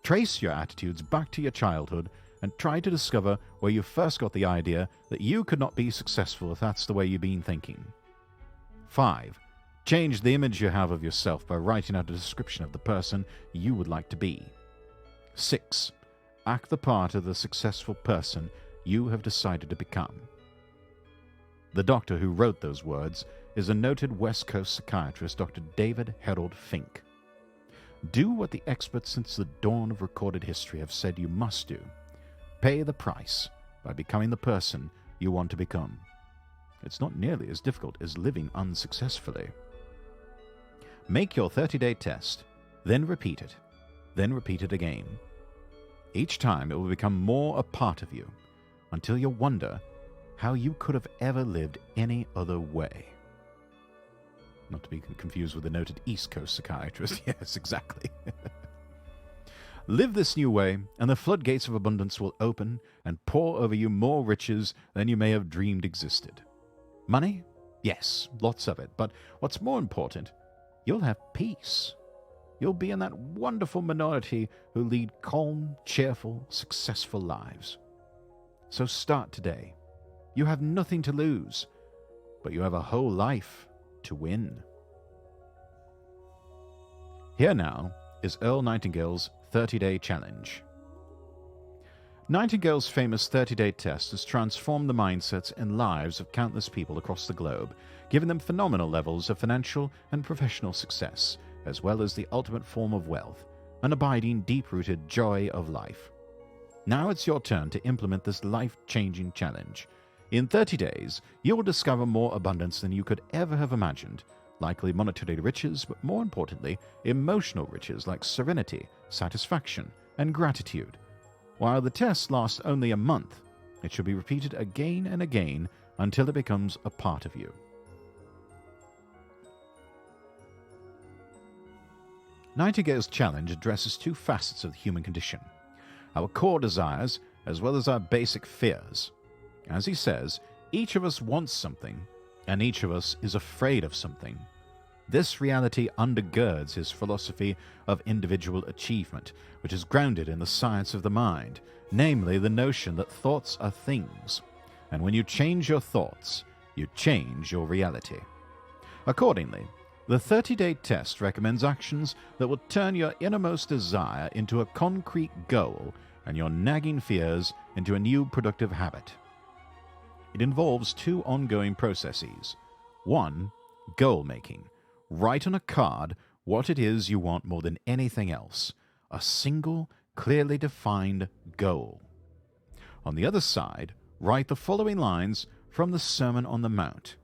Trace your attitudes back to your childhood and try to discover where you first got the idea that you could not be successful if that's the way you've been thinking. 5. Change the image you have of yourself by writing out a description of the person you would like to be. 6. Act the part of the successful person you have decided to become. The doctor who wrote those words is a noted West Coast psychiatrist, Dr. David Harold Fink. Do what the experts since the dawn of recorded history have said you must do. Pay the price by becoming the person you want to become. It's not nearly as difficult as living unsuccessfully. Make your 30-day test, then repeat it again. Each time it will become more a part of you, until you'll wonder how you could have ever lived any other way. Not to be confused with the noted East Coast psychiatrist. Yes, exactly. Live this new way, and the floodgates of abundance will open and pour over you more riches than you may have dreamed existed. Money? Yes, lots of it. But what's more important, you'll have peace. you'll be in that wonderful minority who lead calm, cheerful, successful lives. So start today. You have nothing to lose, but you have a whole life to win. Here now is Earl Nightingale's 30-day challenge. Nightingale's famous 30-day test has transformed the mindsets and lives of countless people across the globe, giving them phenomenal levels of financial and professional success, as well as the ultimate form of wealth, an abiding, deep-rooted joy of life. Now it's your turn to implement this life-changing challenge. In 30 days, you will discover more abundance than you could ever have imagined, likely monetary riches, but more importantly, emotional riches like serenity, satisfaction, and gratitude. While the test lasts only a month, it should be repeated again and again until it becomes a part of you. Nightingale's challenge addresses two facets of the human condition: our core desires as well as our basic fears. As he says, each of us wants something, and each of us is afraid of something. This reality undergirds his philosophy of individual achievement, which is grounded in the science of the mind, namely the notion that thoughts are things, and when you change your thoughts, you change your reality. Accordingly, the 30-day test recommends actions that will turn your innermost desire into a concrete goal and your nagging fears into a new productive habit. It involves two ongoing processes. 1. Goal making. Write on a card what it is you want more than anything else. A single, clearly defined goal. On the other side, write the following lines from the Sermon on the Mount.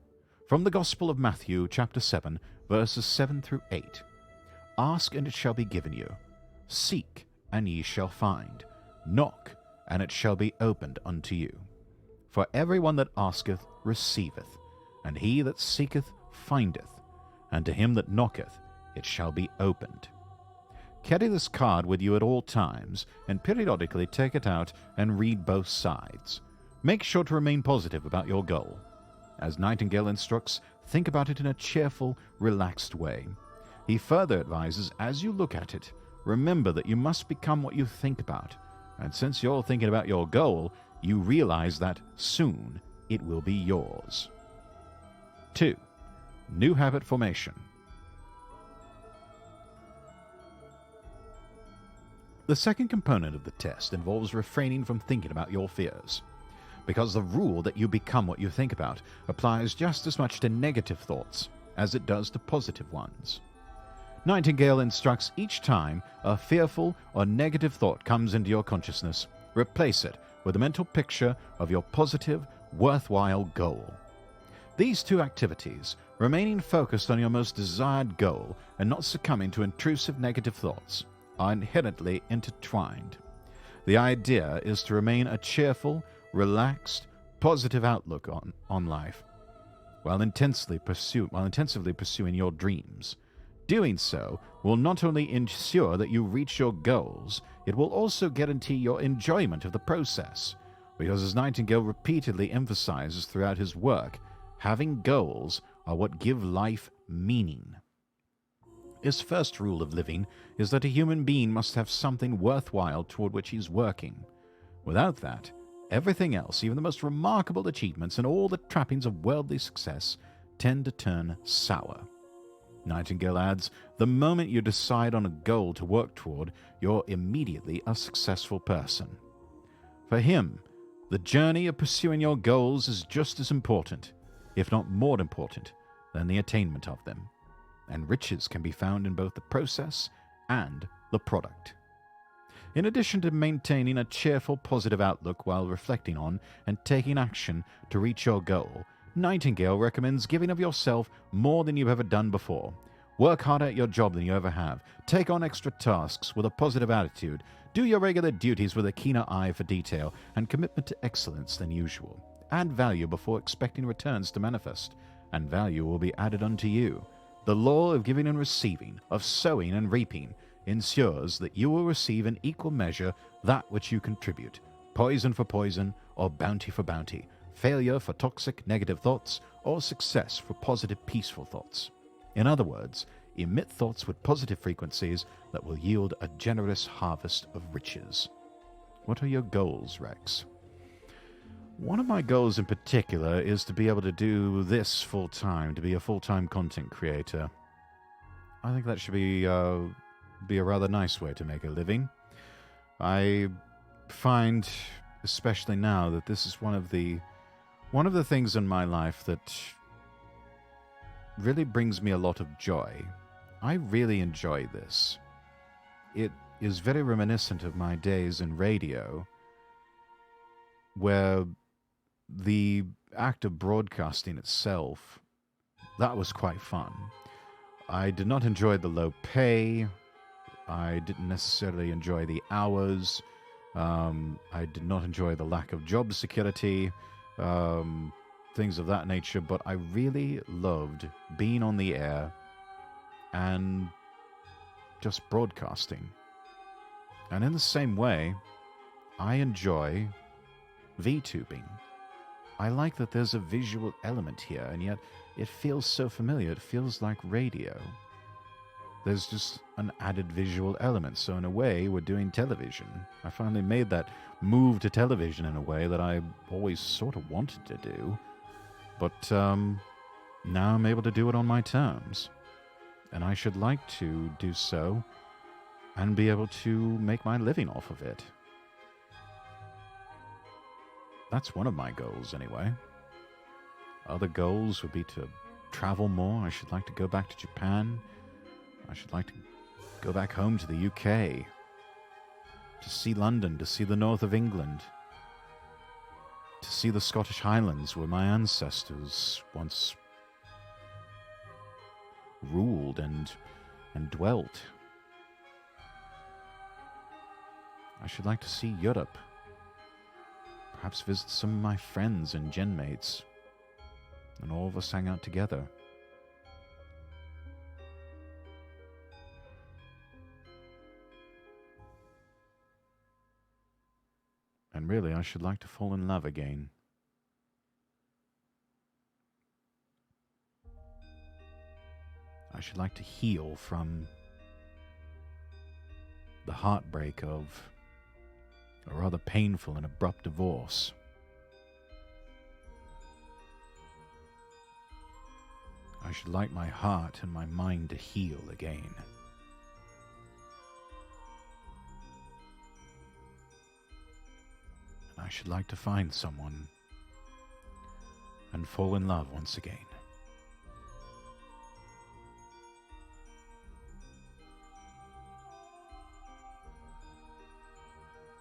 From the Gospel of Matthew, chapter 7, verses 7 through 8. Ask, and it shall be given you. Seek, and ye shall find. Knock, and it shall be opened unto you. For everyone that asketh receiveth, and he that seeketh findeth, and to him that knocketh it shall be opened. Carry this card with you at all times, and periodically take it out and read both sides. Make sure to remain positive about your goal. As Nightingale instructs, think about it in a cheerful, relaxed way. He further advises, as you look at it, remember that you must become what you think about, and since you're thinking about your goal, you realize that soon it will be yours. 2. New habit formation. The second component of the test involves refraining from thinking about your fears, because the rule that you become what you think about applies just as much to negative thoughts as it does to positive ones. Nightingale instructs each time a fearful or negative thought comes into your consciousness, replace it with a mental picture of your positive, worthwhile goal. These two activities, remaining focused on your most desired goal and not succumbing to intrusive negative thoughts, are inherently intertwined. The idea is to remain a cheerful, relaxed, positive outlook on life, while intensively pursuing your dreams. Doing so will not only ensure that you reach your goals, it will also guarantee your enjoyment of the process, because as Nightingale repeatedly emphasizes throughout his work, having goals are what give life meaning. His first rule of living is that a human being must have something worthwhile toward which he's working. Without that, everything else, even the most remarkable achievements and all the trappings of worldly success, tend to turn sour. Nightingale adds, the moment you decide on a goal to work toward, you're immediately a successful person. For him, the journey of pursuing your goals is just as important, if not more important, than the attainment of them. And riches can be found in both the process and the product. In addition to maintaining a cheerful, positive outlook while reflecting on and taking action to reach your goal, Nightingale recommends giving of yourself more than you've ever done before. Work harder at your job than you ever have. Take on extra tasks with a positive attitude. Do your regular duties with a keener eye for detail and commitment to excellence than usual. Add value before expecting returns to manifest, and value will be added unto you. The law of giving and receiving, of sowing and reaping, ensures that you will receive in equal measure that which you contribute. Poison for poison, or bounty for bounty. Failure for toxic, negative thoughts, or success for positive, peaceful thoughts. In other words, emit thoughts with positive frequencies that will yield a generous harvest of riches. What are your goals, Rex? One of my goals in particular is to be able to do this full-time, to be a full-time content creator. I think that should be a rather nice way to make a living. I find, especially now, that this is one of the things in my life that really brings me a lot of joy. I really enjoy this. It is very reminiscent of my days in radio, where the act of broadcasting itself, that was quite fun. I did not enjoy the low pay. I didn't necessarily enjoy the hours. I did not enjoy the lack of job security, things of that nature, but I really loved being on the air and just broadcasting. And in the same way, I enjoy VTubing. I like that there's a visual element here, and yet it feels so familiar. It feels like radio. There's just an added visual element. So in a way, we're doing television. I finally made that move to television in a way that I always sort of wanted to do. But now I'm able to do it on my terms. And I should like to do so and be able to make my living off of it. That's one of my goals, anyway. Other goals would be to travel more. I should like to go back to Japan. I should like to go back home to the UK. To see London, to see the north of England. To see the Scottish Highlands where my ancestors once ruled and dwelt. I should like to see Europe. Perhaps visit some of my friends and genmates, and all of us hang out together. And really, I should like to fall in love again. I should like to heal from the heartbreak of a rather painful and abrupt divorce. I should like my heart and my mind to heal again. And I should like to find someone and fall in love once again.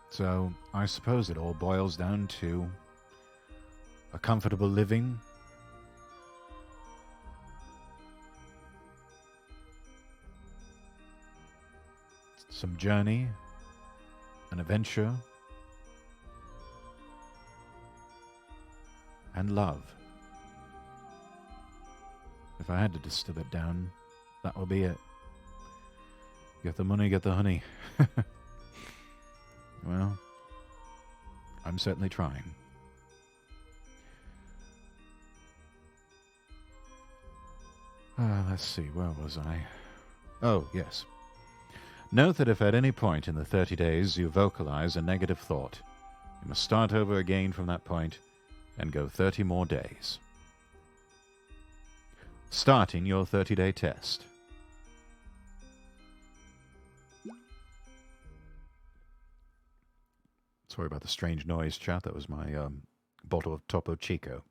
So, I suppose it all boils down to a comfortable living, some journey, an adventure, and love. If I had to distill it down, that would be it. Get the money, get the honey. Well, I'm certainly trying. Let's see, where was I? Oh, yes. Note that if at any point in the 30 days you vocalize a negative thought, you must start over again from that point and go 30 more days. Starting your 30-day test. Sorry about the strange noise, chat. That was my bottle of Topo Chico.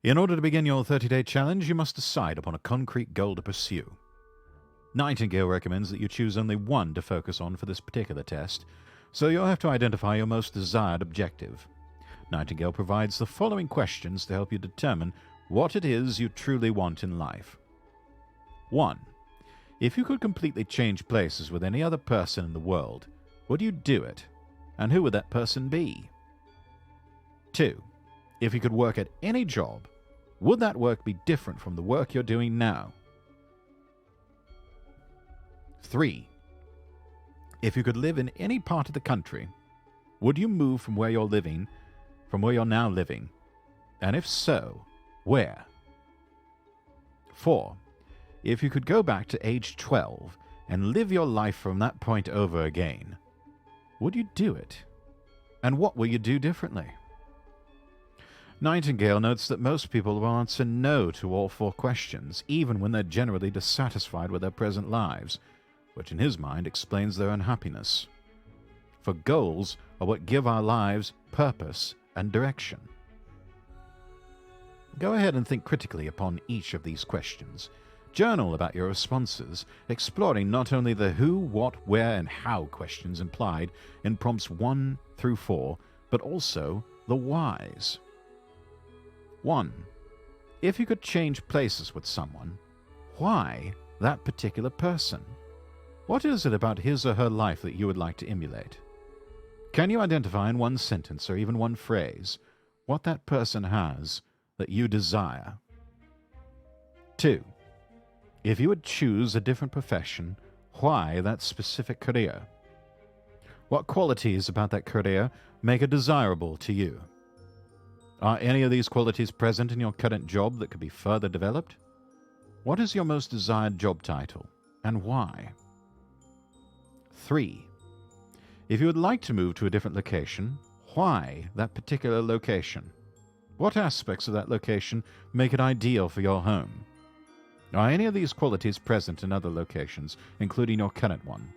In order to begin your 30-day challenge, you must decide upon a concrete goal to pursue. Nightingale recommends that you choose only one to focus on for this particular test, so you'll have to identify your most desired objective. Nightingale provides the following questions to help you determine what it is you truly want in life. 1. If you could completely change places with any other person in the world, would you do it? And who would that person be? 2. If you could work at any job, would that work be different from the work you're doing now? 3. If you could live in any part of the country, would you move from where you're now living? And if so, where? 4. if you could go back to age 12 and live your life from that point over again, would you do it? And what will you do differently? Nightingale notes that most people will answer no to all 4 questions, even when they're generally dissatisfied with their present lives, which in his mind explains their unhappiness. For goals are what give our lives purpose and direction. Go ahead and think critically upon each of these questions. Journal about your responses, exploring not only the who, what, where, and how questions implied in prompts 1 through 4, but also the whys. 1. If you could change places with someone, why that particular person? What is it about his or her life that you would like to emulate? Can you identify in one sentence or even one phrase what that person has that you desire? 2. If you would choose a different profession, why that specific career? What qualities about that career make it desirable to you? Are any of these qualities present in your current job that could be further developed? What is your most desired job title, and why? 3. If you would like to move to a different location, why that particular location? What aspects of that location make it ideal for your home? Are any of these qualities present in other locations, including your current one?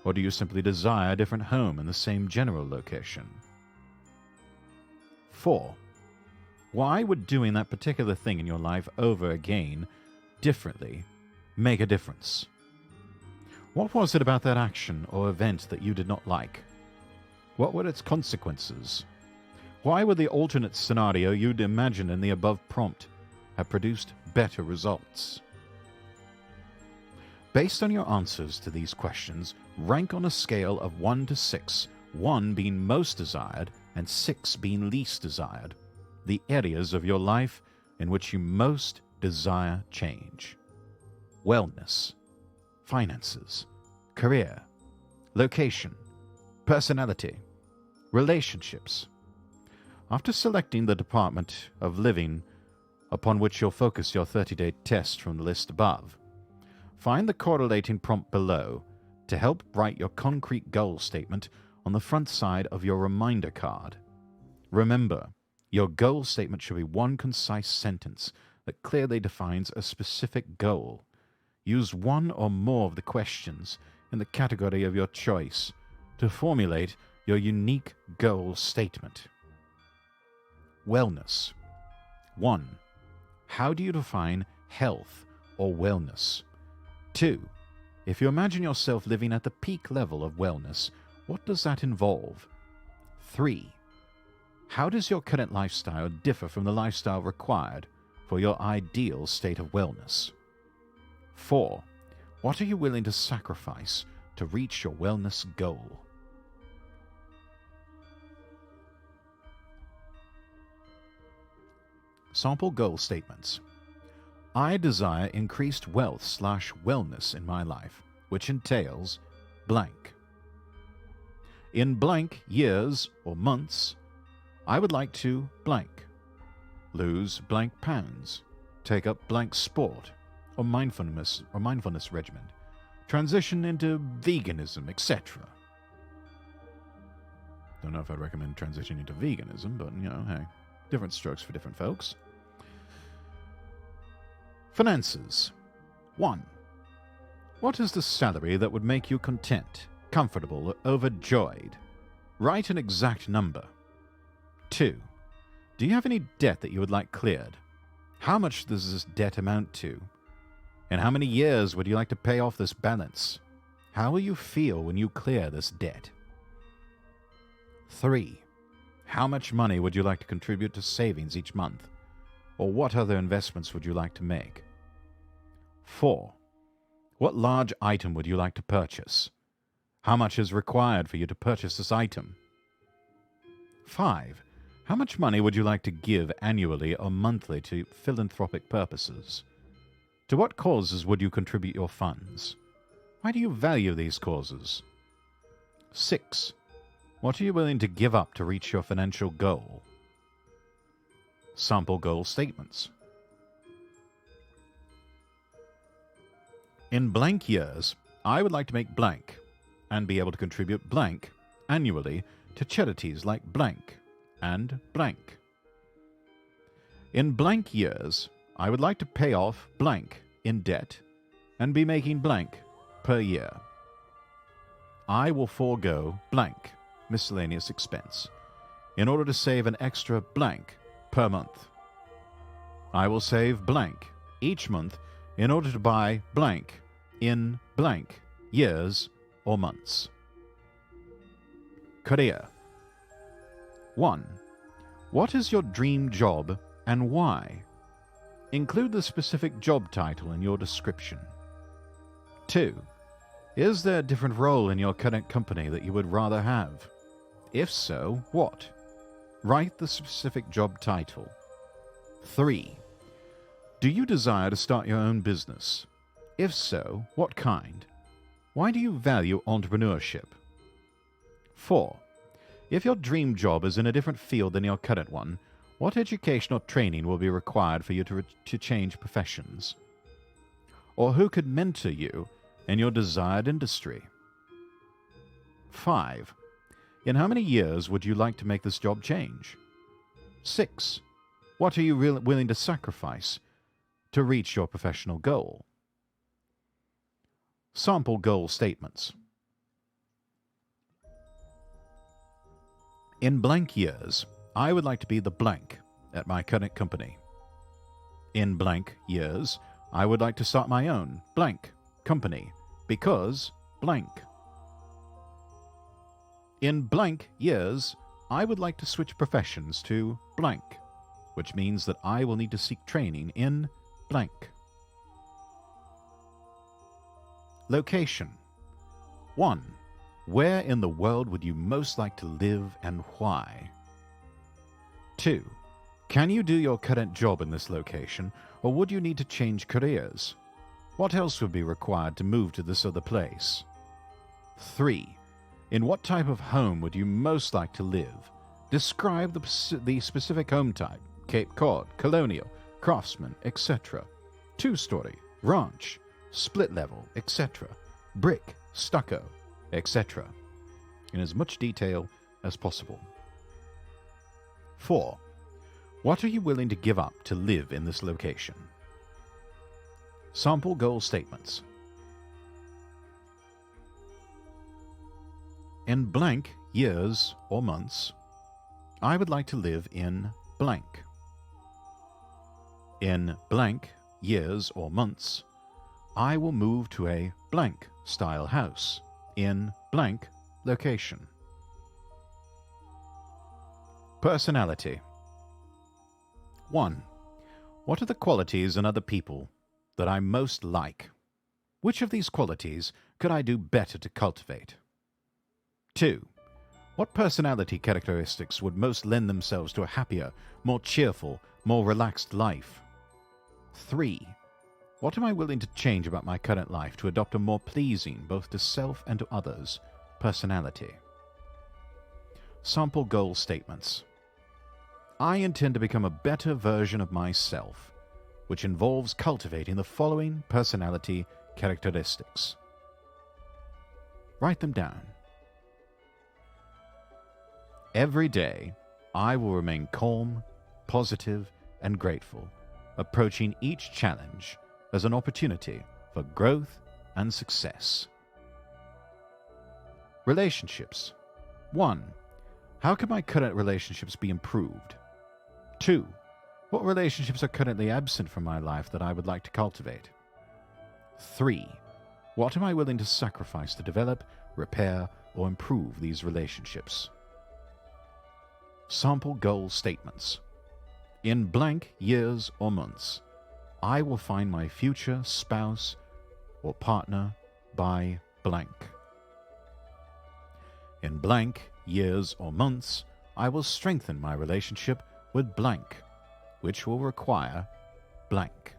Or do you simply desire a different home in the same general location? 4. Why would doing that particular thing in your life over again, differently, make a difference? What was it about that action or event that you did not like? What were its consequences? Why would the alternate scenario you'd imagined in the above prompt have produced better results? Based on your answers to these questions, rank on a scale of 1 to 6, 1 being most desired and 6 being least desired, the areas of your life in which you most desire change. Wellness, finances, career, location, personality, relationships. After selecting the department of living upon which you'll focus your 30-day test from the list above, find the correlating prompt below to help write your concrete goal statement on the front side of your reminder card. Remember, your goal statement should be one concise sentence that clearly defines a specific goal. Use one or more of the questions in the category of your choice to formulate your unique goal statement. Wellness. 1. How do you define health or wellness? 2. If you imagine yourself living at the peak level of wellness, what does that involve? 3. How does your current lifestyle differ from the lifestyle required for your ideal state of wellness? 4. What are you willing to sacrifice to reach your wellness goal? Sample goal statements. I desire increased wealth/wellness in my life, which entails blank. In blank years or months, I would like to blank. Lose blank pounds, take up blank sport or mindfulness regimen, transition into veganism, etc. Don't know if I'd recommend transitioning into veganism, but hey, different strokes for different folks. Finances. 1. What is the salary that would make you content, comfortable, or overjoyed? Write an exact number. 2. Do you have any debt that you would like cleared? How much does this debt amount to? In how many years would you like to pay off this balance? How will you feel when you clear this debt? 3. How much money would you like to contribute to savings each month? Or what other investments would you like to make? 4. What large item would you like to purchase? How much is required for you to purchase this item? 5. How much money would you like to give annually or monthly to philanthropic purposes? To what causes would you contribute your funds? Why do you value these causes? 6. What are you willing to give up to reach your financial goal? Sample goal statements. In blank years, I would like to make blank and be able to contribute blank annually to charities like blank and blank. In blank years, I would like to pay off blank in debt and be making blank per year. I will forego blank miscellaneous expense in order to save an extra blank per month. I will save blank each month in order to buy blank in blank years or months. Career. 1. What is your dream job and why? Include the specific job title in your description. 2. Is there a different role in your current company that you would rather have? If so, what? Write the specific job title. 3. Do you desire to start your own business? If so, what kind? Why do you value entrepreneurship? 4. If your dream job is in a different field than your current one, what education or training will be required for you to change professions? Or who could mentor you in your desired industry? 5. In how many years would you like to make this job change? 6. What are you willing to sacrifice to reach your professional goal? Sample goal statements. In blank years, I would like to be the blank at my current company. In blank years, I would like to start my own blank company because blank. In blank years, I would like to switch professions to blank, which means that I will need to seek training in blank. Location. 1. Where in the world would you most like to live and why? 2. Can you do your current job in this location, or would you need to change careers? What else would be required to move to this other place? 3. In what type of home would you most like to live? Describe the specific home type: Cape Cod, colonial, craftsman, etc. 2-story, ranch, split level, etc. Brick, stucco, etc. in as much detail as possible. 4. What are you willing to give up to live in this location? Sample goal statements. In blank years or months, I would like to live in blank. In blank years or months, I will move to a blank style house in blank location. Personality. 1. What are the qualities in other people that I most like? Which of these qualities could I do better to cultivate? 2. What personality characteristics would most lend themselves to a happier, more cheerful, more relaxed life? 3. What am I willing to change about my current life to adopt a more pleasing, both to self and to others, personality? Sample goal statements. I intend to become a better version of myself, which involves cultivating the following personality characteristics. Write them down. Every day, I will remain calm, positive, and grateful, approaching each challenge as an opportunity for growth and success. Relationships. 1. How can my current relationships be improved? 2. What relationships are currently absent from my life that I would like to cultivate? 3. What am I willing to sacrifice to develop, repair, or improve these relationships? Sample goal statements. In blank years or months, I will find my future spouse or partner by blank. In blank years or months, I will strengthen my relationship with blank, which will require blank.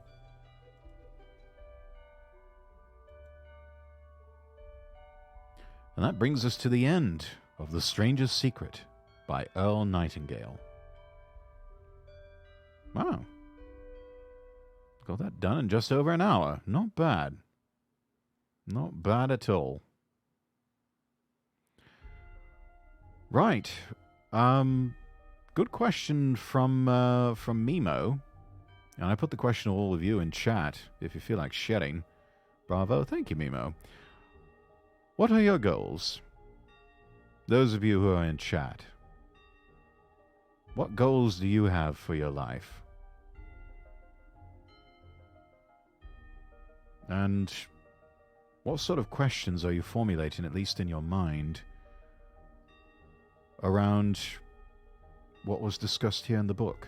And that brings us to the end of The Strangest Secret by Earl Nightingale. Wow. Got that done in just over an hour. Not bad. Not bad at all. Right. Good question from Mimo. And I put the question to all of you in chat if you feel like shedding. Bravo. Thank you, Mimo. What are your goals? Those of you who are in chat. What goals do you have for your life? And what sort of questions are you formulating, at least in your mind, around what was discussed here in the book?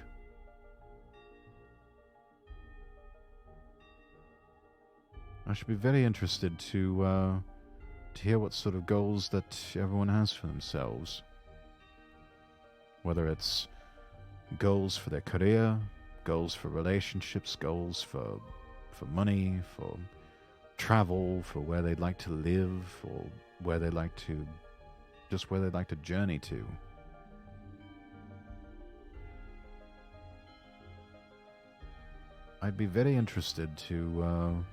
I should be very interested to hear what sort of goals that everyone has for themselves. Whether it's goals for their career, goals for relationships, goals for money, for travel, for where they'd like to live, or where they'd like to journey to. I'd be very interested to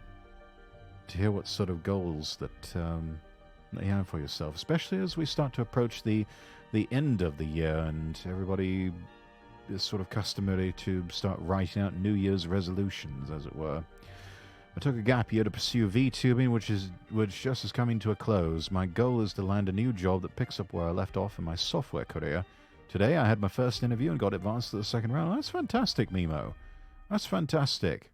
hear what sort of goals that you have for yourself, especially as we start to approach the end of the year and everybody is sort of customary to start writing out New Year's resolutions, as it were. I took a gap year to pursue VTubing, which just is coming to a close. My goal is to land a new job that picks up where I left off in my software career. Today I had my first interview and got advanced to the second round. That's fantastic, Mimo. That's fantastic.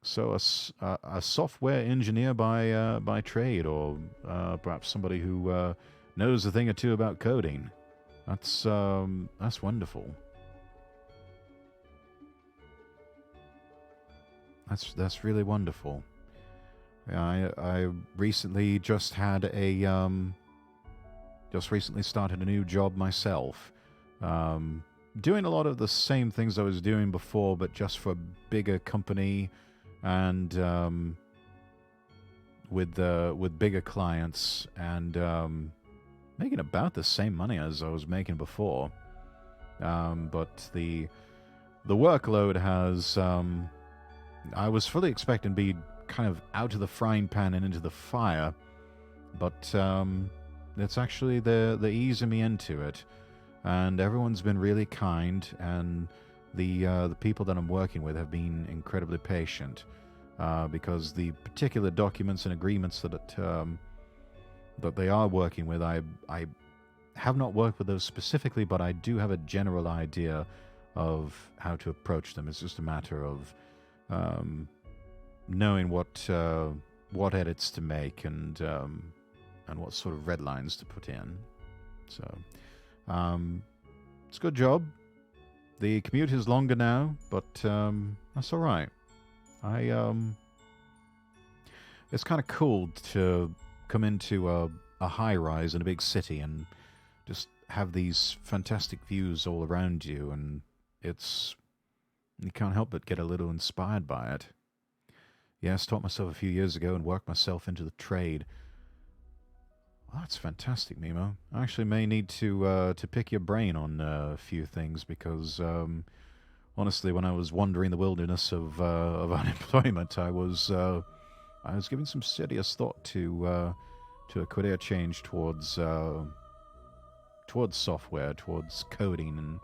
So a software engineer by trade, or perhaps somebody who knows a thing or two about coding. That's wonderful. That's really wonderful. I recently just had recently started a new job myself, doing a lot of the same things I was doing before, but just for a bigger company and with bigger clients, and making about the same money as I was making before. But the workload has. I was fully expecting to be kind of out of the frying pan and into the fire, but it's actually they're easing me into it, and everyone's been really kind, and the people that I'm working with have been incredibly patient, because the particular documents and agreements that they are working with, I have not worked with those specifically, but I do have a general idea of how to approach them. It's just a matter of knowing what edits to make and what sort of red lines to put in. So it's a good job. The commute is longer now, but that's all right. It's kind of cool to come into a high rise in a big city and just have these fantastic views all around you, and you can't help but get a little inspired by it. Yes, taught myself a few years ago and worked myself into the trade. Well, that's fantastic, Mimo. I actually may need to pick your brain on a few things, because honestly, when I was wandering the wilderness of unemployment, I was giving some serious thought to a career change towards software, towards coding and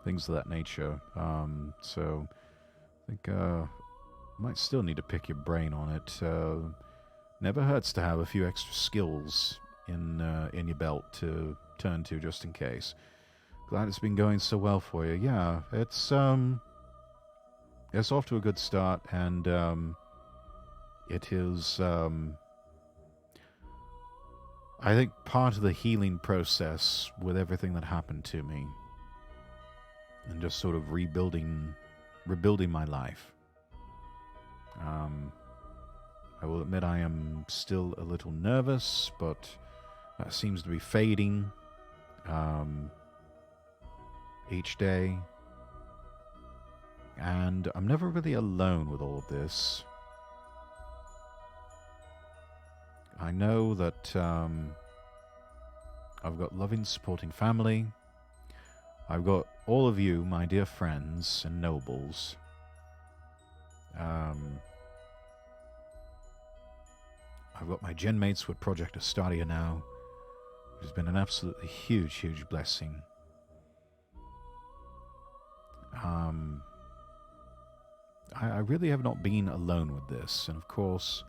things of that nature. So I think might still need to pick your brain on it. Never hurts to have a few extra skills in your belt to turn to just in case. Glad it's been going so well for you. Yeah, it's off to a good start, and it is I think part of the healing process with everything that happened to me, and just sort of rebuilding my life. I will admit I am still a little nervous, but that seems to be fading each day. And I'm never really alone with all of this. I know that I've got loving, supporting family. I've got all of you, my dear friends and nobles. I've got my gen mates with Project Astadia now. It's been an absolutely huge, huge blessing. I really have not been alone with this, and of course,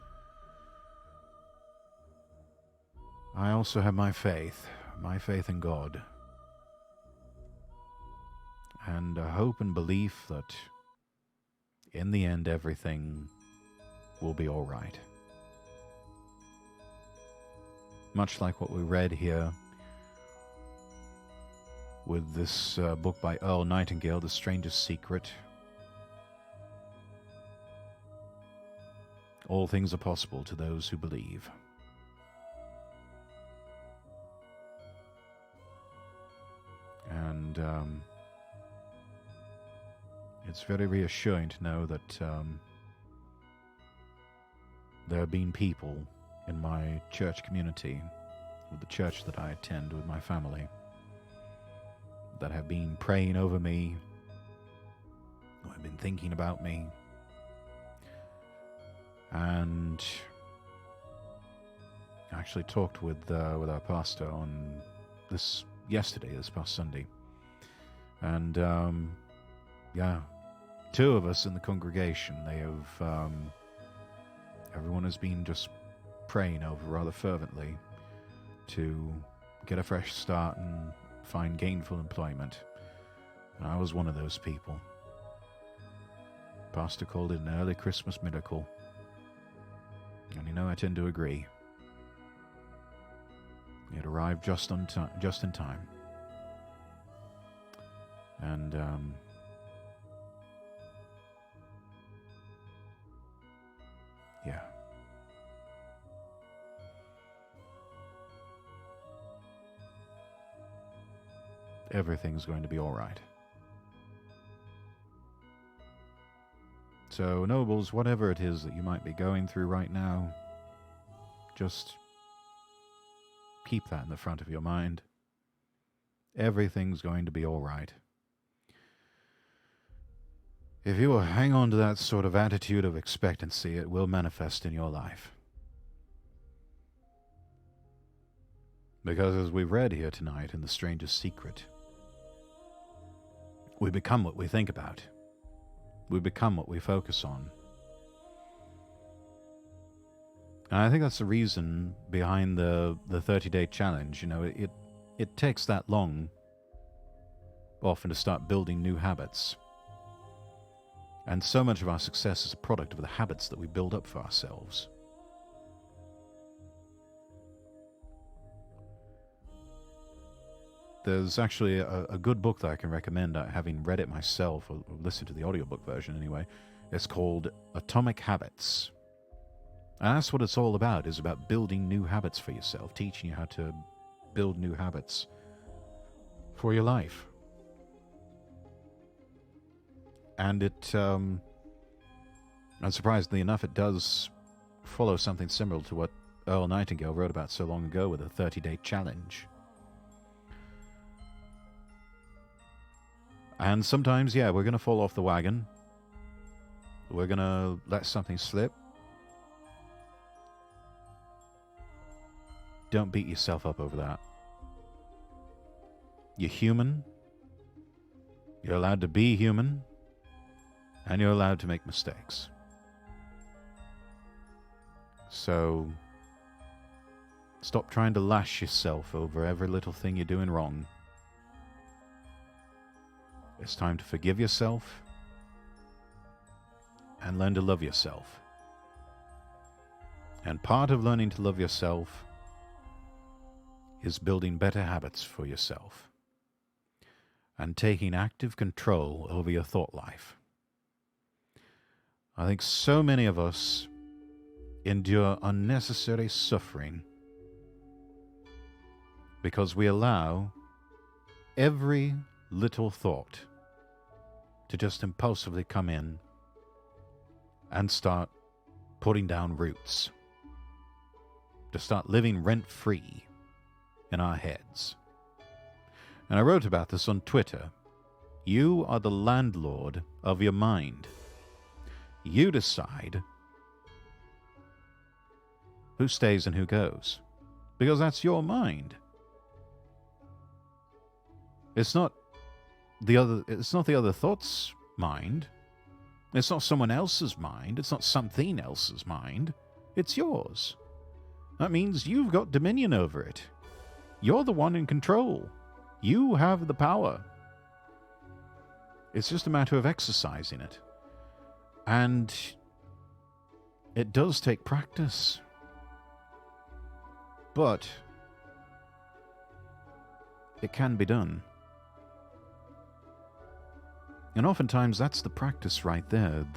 I also have my faith in God, and a hope and belief that in the end everything will be all right. Much like what we read here with this book by Earl Nightingale, The Strangest Secret. All things are possible to those who believe. And it's very reassuring to know that there have been people in my church community, with the church that I attend with my family, that have been praying over me, who have been thinking about me. And I actually talked with our pastor on this past Sunday. And yeah, two of us in the congregation, they have everyone has been just praying over rather fervently to get a fresh start and find gainful employment. And I was one of those people. Pastor called it an early Christmas miracle. And you know, I tend to agree. It arrived just in time. And yeah. Everything's going to be all right. So, nobles, whatever it is that you might be going through right now, just keep that in the front of your mind. Everything's going to be all right. If you will hang on to that sort of attitude of expectancy, it will manifest in your life. Because as we've read here tonight in The Strangest Secret, we become what we think about. We become what we focus on. And I think that's the reason behind the 30-day challenge. You know, it takes that long often to start building new habits. And so much of our success is a product of the habits that we build up for ourselves. There's actually a good book that I can recommend, having read it myself, or listened to the audiobook version anyway. It's called Atomic Habits. And that's what it's all about, is about building new habits for yourself, teaching you how to build new habits for your life. And it, unsurprisingly enough, it does follow something similar to what Earl Nightingale wrote about so long ago with a 30-day challenge. And sometimes, yeah, we're going to fall off the wagon. We're going to let something slip. Don't beat yourself up over that. You're human. You're allowed to be human. And you're allowed to make mistakes. So, stop trying to lash yourself over every little thing you're doing wrong. It's time to forgive yourself and learn to love yourself. And part of learning to love yourself is building better habits for yourself and taking active control over your thought life. I think so many of us endure unnecessary suffering because we allow every little thought to just impulsively come in and start putting down roots, to start living rent-free in our heads. And I wrote about this on Twitter. You are the landlord of your mind. You decide who stays and who goes. Because that's your mind. It's not the other thought's mind. It's not someone else's mind. It's not something else's mind. It's yours. That means you've got dominion over it. You're the one in control. You have the power. It's just a matter of exercising it. And it does take practice. But it can be done. And oftentimes that's the practice right there.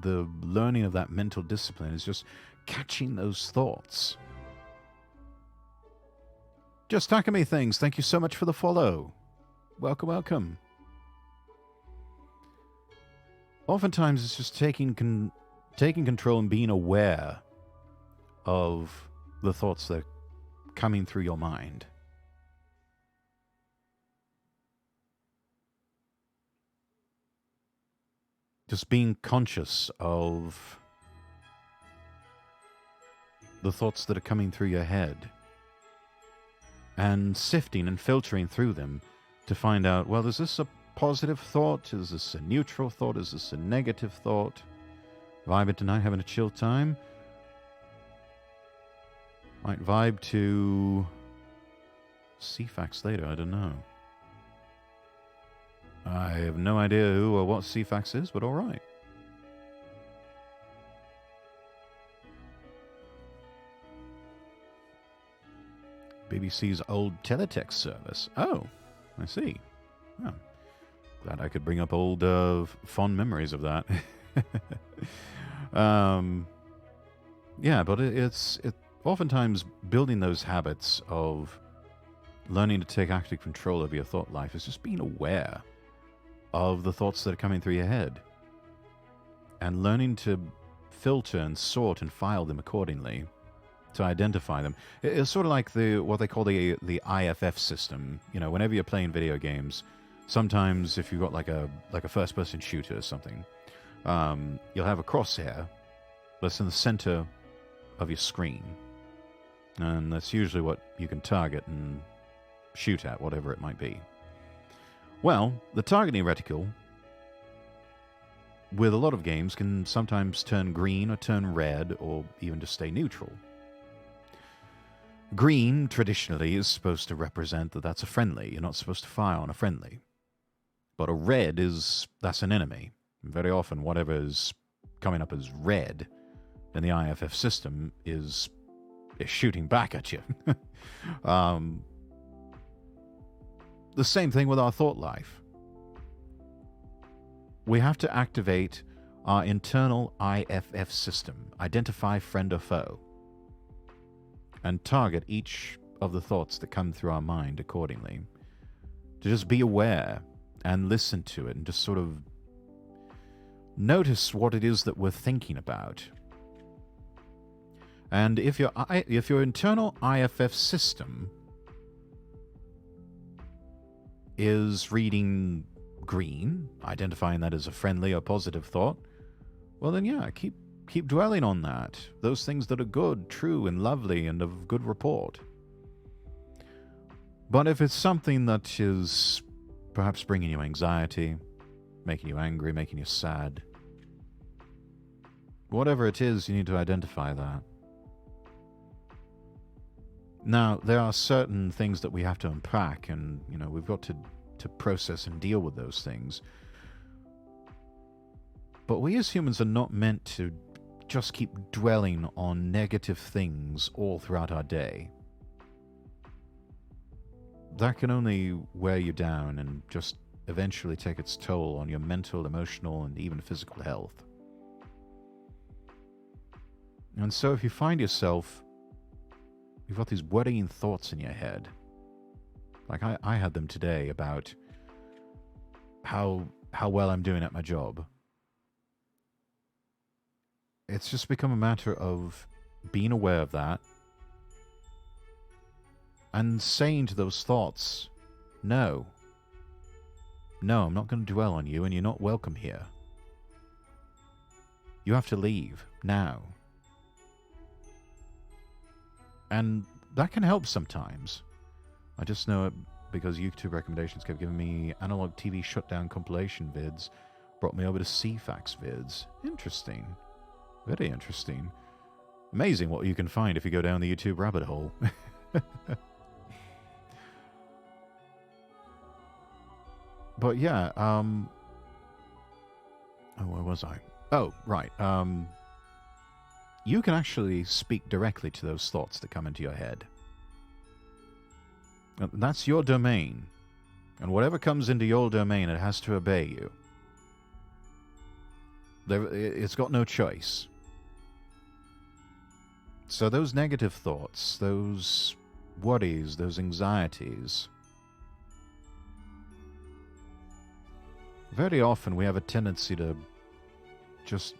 The learning of that mental discipline is just catching those thoughts. Just Takame Things, thank you so much for the follow. Welcome, welcome. Oftentimes it's just taking control and being aware of the thoughts that are coming through your mind. Just being conscious of the thoughts that are coming through your head and sifting and filtering through them to find out, well, is this a positive thought? Is this a neutral thought? Is this a negative thought? Vibing tonight, having a chill time? Might vibe to CFAX later, I don't know. I have no idea who or what CFAX is, but alright. BBC's old teletext service. Oh, I see. Oh, glad I could bring up old fond memories of that. Yeah, but it's oftentimes building those habits of learning to take active control of your thought life is just being aware of the thoughts that are coming through your head and learning to filter and sort and file them accordingly to identify them. It's sort of like what they call the IFF system. You know, whenever you're playing video games, sometimes if you've got like a first-person shooter or something, you'll have a crosshair that's in the center of your screen, and that's usually what you can target and shoot at, whatever it might be. Well, the targeting reticle with a lot of games can sometimes turn green or turn red or even just stay neutral. Green, traditionally, is supposed to represent that that's a friendly. You're not supposed to fire on a friendly. But a red that's an enemy. And very often, whatever is coming up as red in the IFF system is shooting back at you. The same thing with our thought life. We have to activate our internal IFF system, identify friend or foe, and target each of the thoughts that come through our mind accordingly. To just be aware and listen to it and just sort of notice what it is that we're thinking about. And if your internal IFF system is reading green, identifying that as a friendly or positive thought, well then yeah, keep dwelling on that. Those things that are good, true, and lovely, and of good report. But if it's something that is perhaps bringing you anxiety, making you angry, making you sad, whatever it is, you need to identify that. Now, there are certain things that we have to unpack, and we've got to process and deal with those things. But we as humans are not meant to just keep dwelling on negative things all throughout our day. That can only wear you down and just eventually take its toll on your mental, emotional, and even physical health. And so if you find yourself, you've got these worrying thoughts in your head, like I had them today about how well I'm doing at my job. It's just become a matter of being aware of that and saying to those thoughts, no, I'm not going to dwell on you, and you're not welcome here. You have to leave now. And that can help sometimes. I just know it because YouTube recommendations kept giving me analog TV shutdown compilation vids, brought me over to CFAX vids. Interesting. Very interesting. Amazing what you can find if you go down the YouTube rabbit hole. But yeah, oh, where was I? Oh, right. You can actually speak directly to those thoughts that come into your head. That's your domain. And whatever comes into your domain, it has to obey you. It's got no choice. So those negative thoughts, those worries, those anxieties, very often we have a tendency to just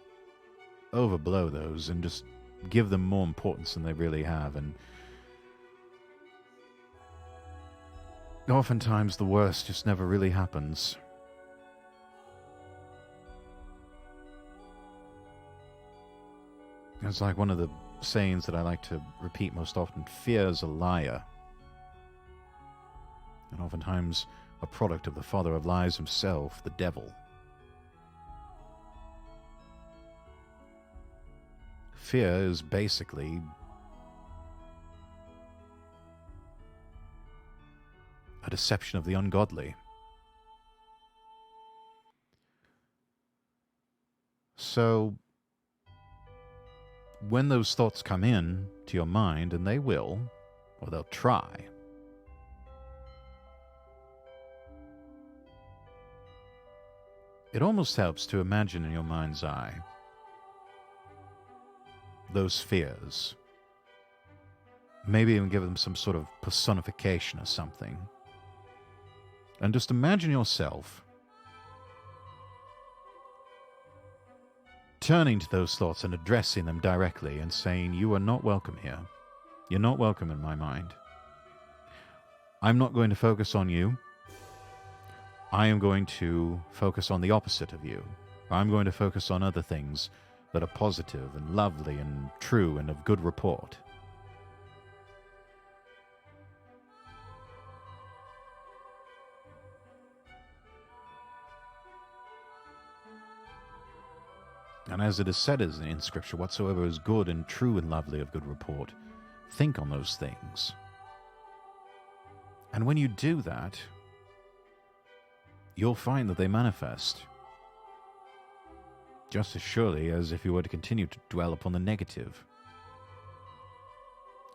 overblow those and just give them more importance than they really have. And oftentimes the worst just never really happens. It's like one of the sayings that I like to repeat most often: fear is a liar. And oftentimes a product of the father of lies himself, the devil. Fear is basically a deception of the ungodly. So, when those thoughts come in to your mind, and they will, or they'll try, it almost helps to imagine in your mind's eye those fears. Maybe even give them some sort of personification or something. And just imagine yourself turning to those thoughts and addressing them directly and saying, "You are not welcome here. You're not welcome in my mind. I'm not going to focus on you. I am going to focus on the opposite of you. I'm going to focus on other things that are positive and lovely and true and of good report." And as it is said in Scripture, whatsoever is good and true and lovely of good report, think on those things. And when you do that, you'll find that they manifest just as surely as if you were to continue to dwell upon the negative.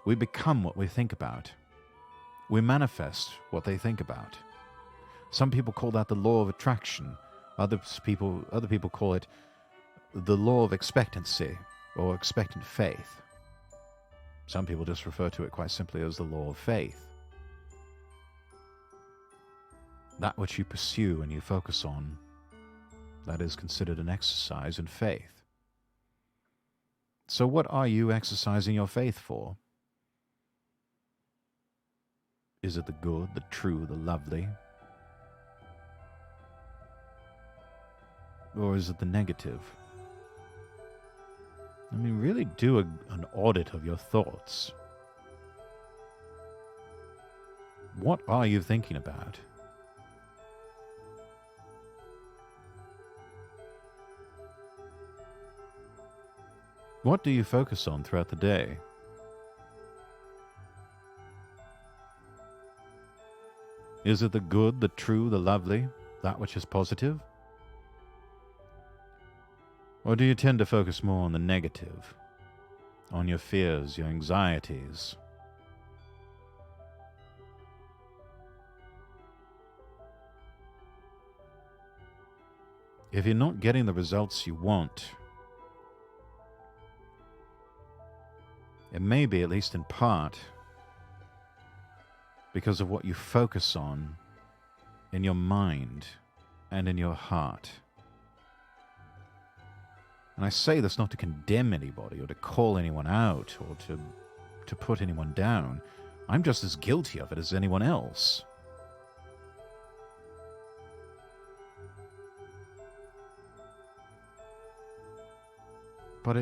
We become what we think about. We manifest what they think about. Some people call that the law of attraction. Other people call it the law of expectancy or expectant faith. Some people just refer to it quite simply as the law of faith. That which you pursue and you focus on, that is considered an exercise in faith. So what are you exercising your faith for? Is it the good, the true, the lovely? Or is it the negative? I mean, really do an audit of your thoughts. What are you thinking about? What do you focus on throughout the day? Is it the good, the true, the lovely, that which is positive? Or do you tend to focus more on the negative, on your fears, your anxieties? If you're not getting the results you want, it may be, at least in part, because of what you focus on in your mind and in your heart. And I say this not to condemn anybody or to call anyone out or to put anyone down. I'm just as guilty of it as anyone else. But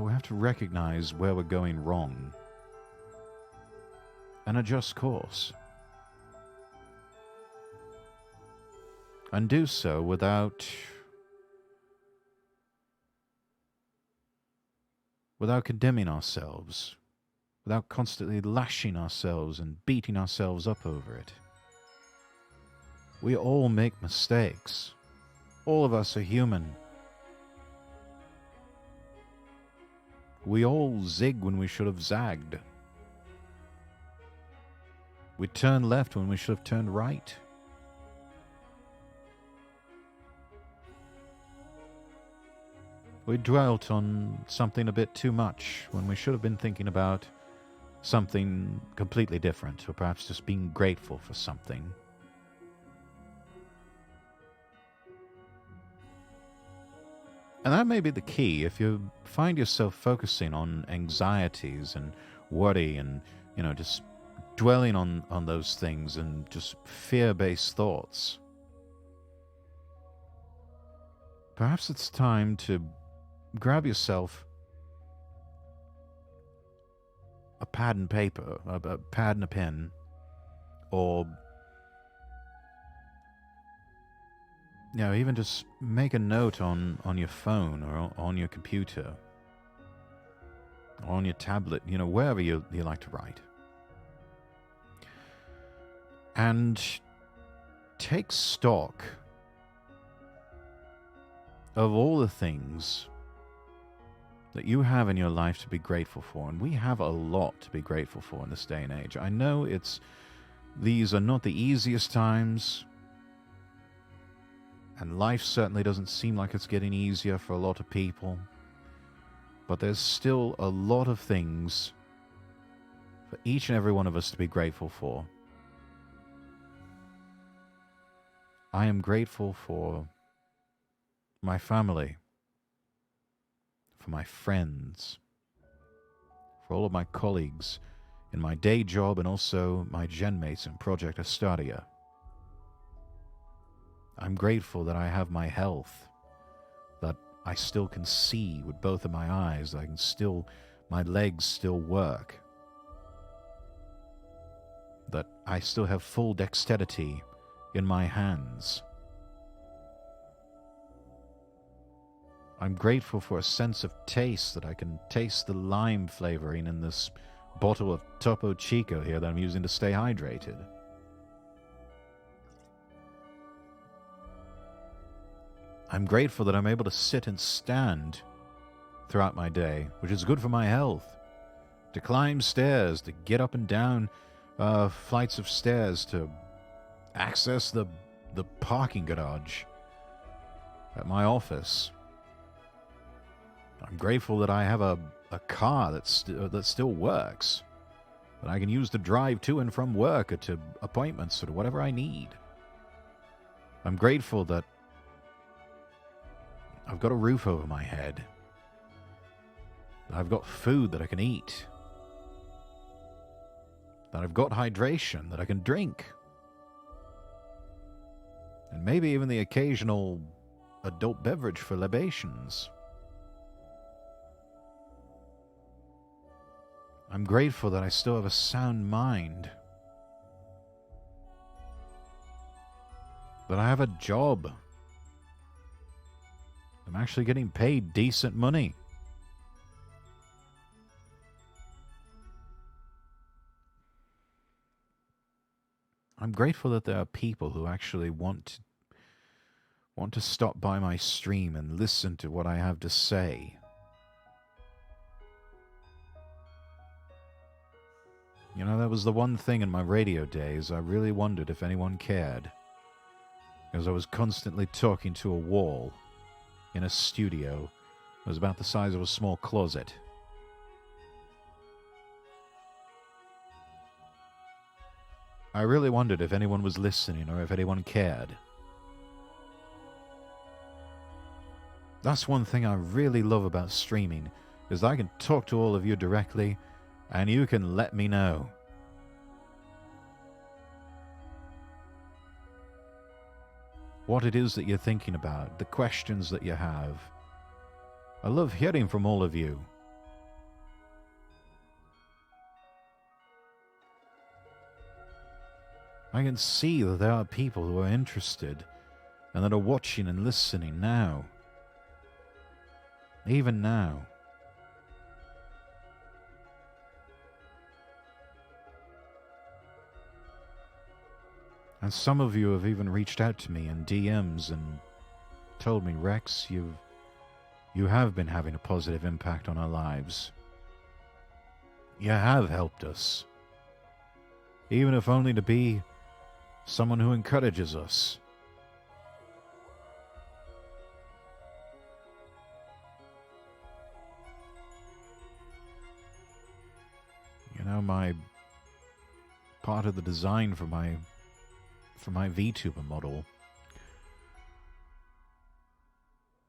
But we have to recognize where we're going wrong and adjust course. And do so without condemning ourselves, without constantly lashing ourselves and beating ourselves up over it. We all make mistakes. All of us are human. We all zig when we should have zagged. We turn left when we should have turned right. We dwelt on something a bit too much when we should have been thinking about something completely different, or perhaps just being grateful for something. And that may be the key. If you find yourself focusing on anxieties and worry and, just dwelling on those things and just fear-based thoughts, perhaps it's time to grab yourself a pad and paper, a pad and a pen, or even just make a note on your phone or on your computer, or on your tablet, wherever you like to write. And take stock of all the things that you have in your life to be grateful for. And we have a lot to be grateful for in this day and age. I know these are not the easiest times, and life certainly doesn't seem like it's getting easier for a lot of people, but there's still a lot of things for each and every one of us to be grateful for. I am grateful for my family, for my friends, for all of my colleagues in my day job, and also my genmates in Project Astaria. I'm grateful that I have my health, that I still can see with both of my eyes, my legs still work, that I still have full dexterity in my hands. I'm grateful for a sense of taste, that I can taste the lime flavoring in this bottle of Topo Chico here that I'm using to stay hydrated. I'm grateful that I'm able to sit and stand throughout my day, which is good for my health. To climb stairs, to get up and down flights of stairs, to access the parking garage at my office. I'm grateful that I have a car that still works, that I can use to drive to and from work or to appointments or to whatever I need. I'm grateful that I've got a roof over my head, that I've got food that I can eat, that I've got hydration that I can drink, and maybe even the occasional adult beverage for libations. I'm grateful that I still have a sound mind, that I have a job, I'm actually getting paid decent money. I'm grateful that there are people who actually want to stop by my stream and listen to what I have to say. That was the one thing in my radio days I really wondered if anyone cared, because I was constantly talking to a wall in a studio that was about the size of a small closet. I really wondered if anyone was listening or if anyone cared. That's one thing I really love about streaming, is I can talk to all of you directly and you can let me know. What it is that you're thinking about, the questions that you have. I love hearing from all of you. I can see that there are people who are interested and that are watching and listening now. Even now. And some of you have even reached out to me in DMs and told me, Rex, you have been having a positive impact on our lives. You have helped us. Even if only to be someone who encourages us. You know, my part of the design for my VTuber model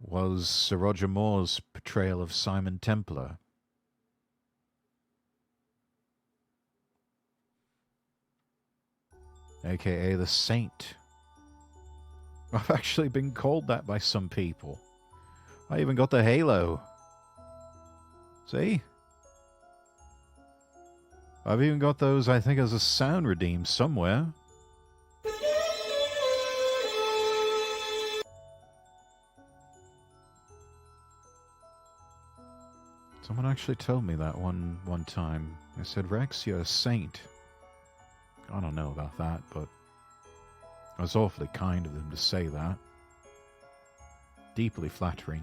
was Sir Roger Moore's portrayal of Simon Templar. AKA the Saint. I've actually been called that by some people. I even got the halo. See? I've even got those, I think, as a sound redeem somewhere. Someone actually told me that one time. They said, Rex, you're a saint. I don't know about that, but it was awfully kind of them to say that. Deeply flattering.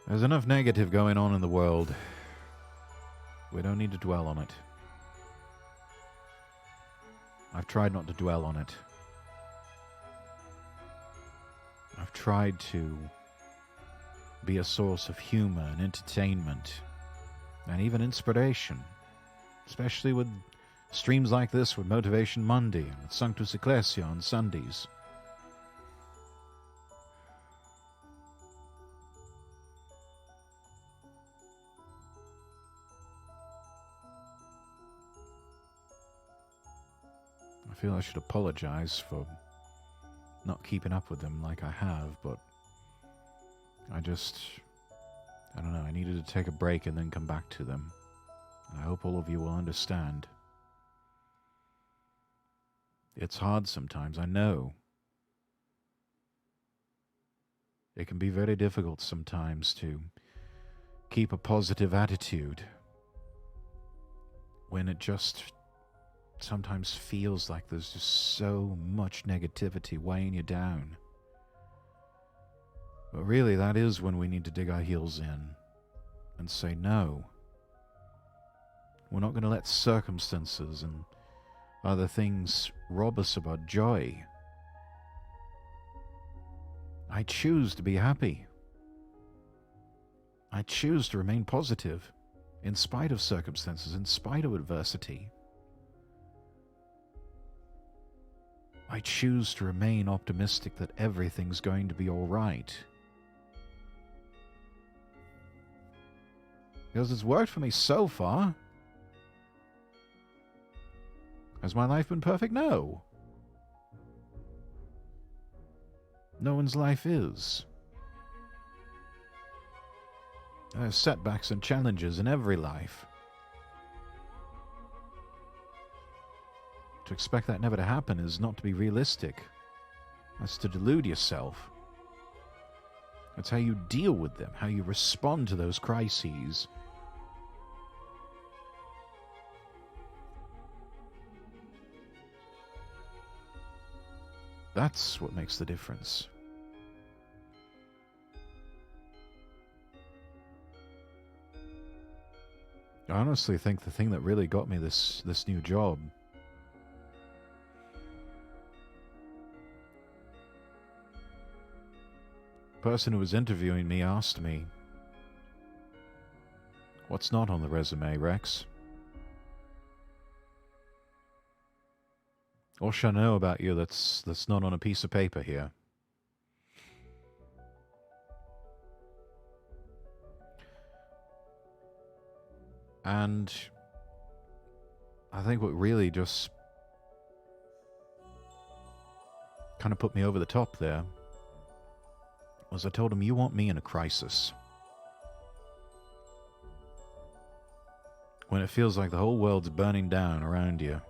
There's enough negative going on in the world. We don't need to dwell on it. I've tried not to dwell on it. I've tried to be a source of humor and entertainment and even inspiration, especially with streams like this with Motivation Monday and with Sanctus Ecclesia on Sundays. I feel I should apologize for not keeping up with them like I have, but I don't know, I needed to take a break and then come back to them. I hope all of you will understand. It's hard sometimes, I know. It can be very difficult sometimes to keep a positive attitude when it just sometimes feels like there's just so much negativity weighing you down. But really, that is when we need to dig our heels in and say, no, we're not going to let circumstances and other things rob us of our joy. I choose to be happy. I choose to remain positive in spite of circumstances, in spite of adversity. I choose to remain optimistic that everything's going to be all right. Because it's worked for me so far. Has my life been perfect? No. No one's life is. There are setbacks and challenges in every life. To expect that never to happen is not to be realistic. That's to delude yourself. It's how you deal with them, how you respond to those crises. That's what makes the difference. I honestly think the thing that really got me this new job the person who was interviewing me asked me, "What's not on the resume, Rex?" What should I know about you that's not on a piece of paper here? And I think what really just kind of put me over the top there was I told him, you want me in a crisis. When it feels like the whole world's burning down around you,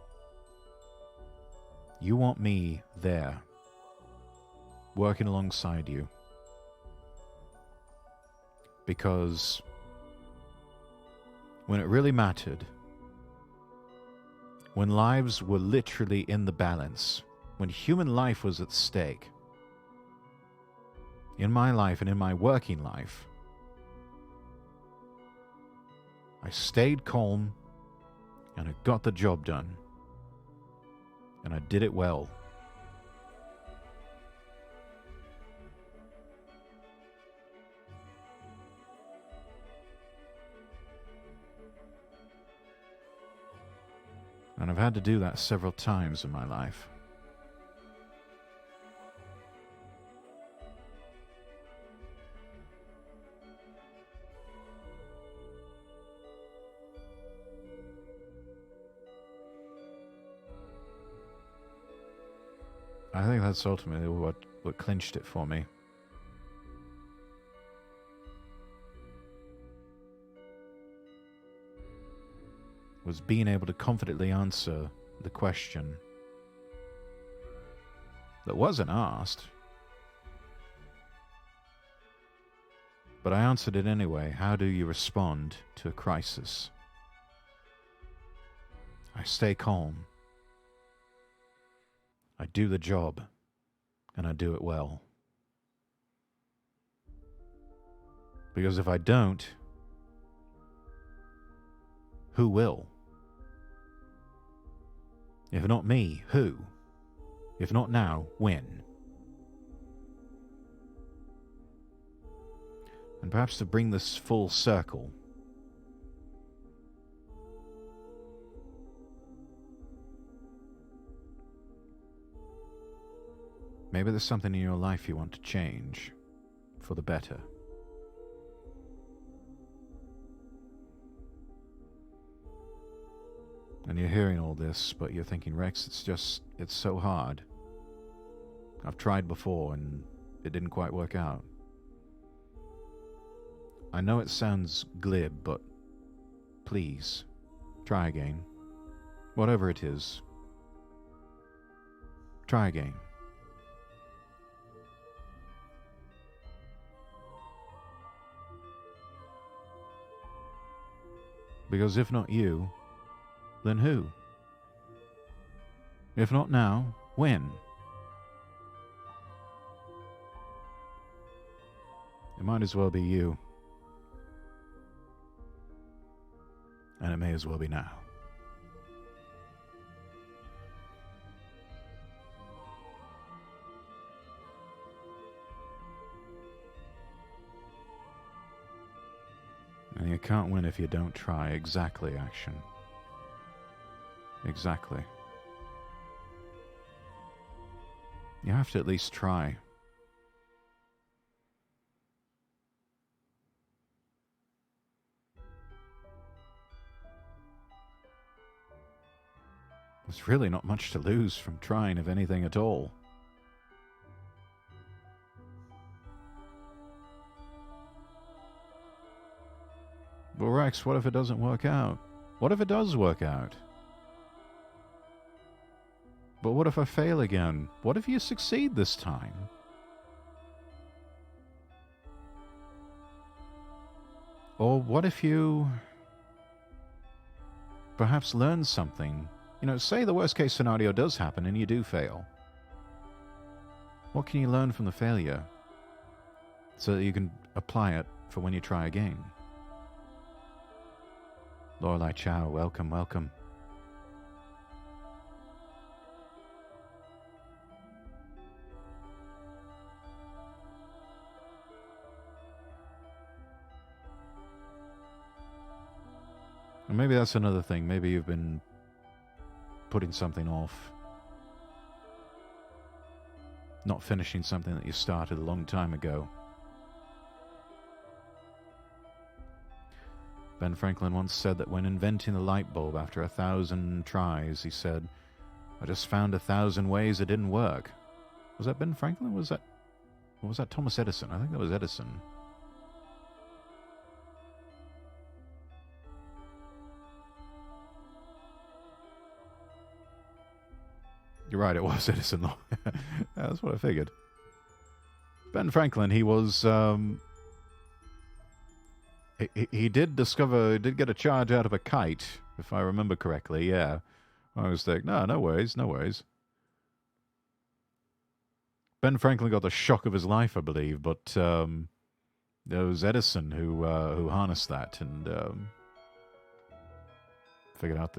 you want me there, working alongside you. Because when it really mattered, when lives were literally in the balance, when human life was at stake, in my life and in my working life, I stayed calm and I got the job done. And I did it well. And I've had to do that several times in my life. I think that's ultimately what clinched it for me. Was being able to confidently answer the question that wasn't asked, but I answered it anyway. How do you respond to a crisis? I stay calm. I do the job, and I do it well. Because if I don't, who will? If not me, who? If not now, when? And perhaps to bring this full circle, maybe there's something in your life you want to change for the better. And you're hearing all this, but you're thinking, Rex, it's so hard. I've tried before and it didn't quite work out. I know it sounds glib, but please, try again. Whatever it is, try again. Because if not you, then who? If not now, when? It might as well be you. And it may as well be now. And you can't win if you don't try. Exactly, action. Exactly. You have to at least try. There's really not much to lose from trying, if anything at all. But Rex, what if it doesn't work out? What if it does work out? But what if I fail again? What if you succeed this time? Or what if you perhaps learn something? You know, say the worst case scenario does happen and you do fail. What can you learn from the failure so that you can apply it for when you try again? Lorelei Chow, welcome, welcome. And maybe that's another thing. Maybe you've been putting something off. Not finishing something that you started a long time ago. Ben Franklin once said that when inventing the light bulb after 1,000 tries, he said, I just found 1,000 ways it didn't work. Was that Ben Franklin? Was that Or was that Thomas Edison? I think that was Edison. You're right, it was Edison. That's what I figured. Ben Franklin, he was... He did get a charge out of a kite, if I remember correctly, yeah. I was like, no worries, no worries. Ben Franklin got the shock of his life, I believe, but it was Edison who harnessed that and figured out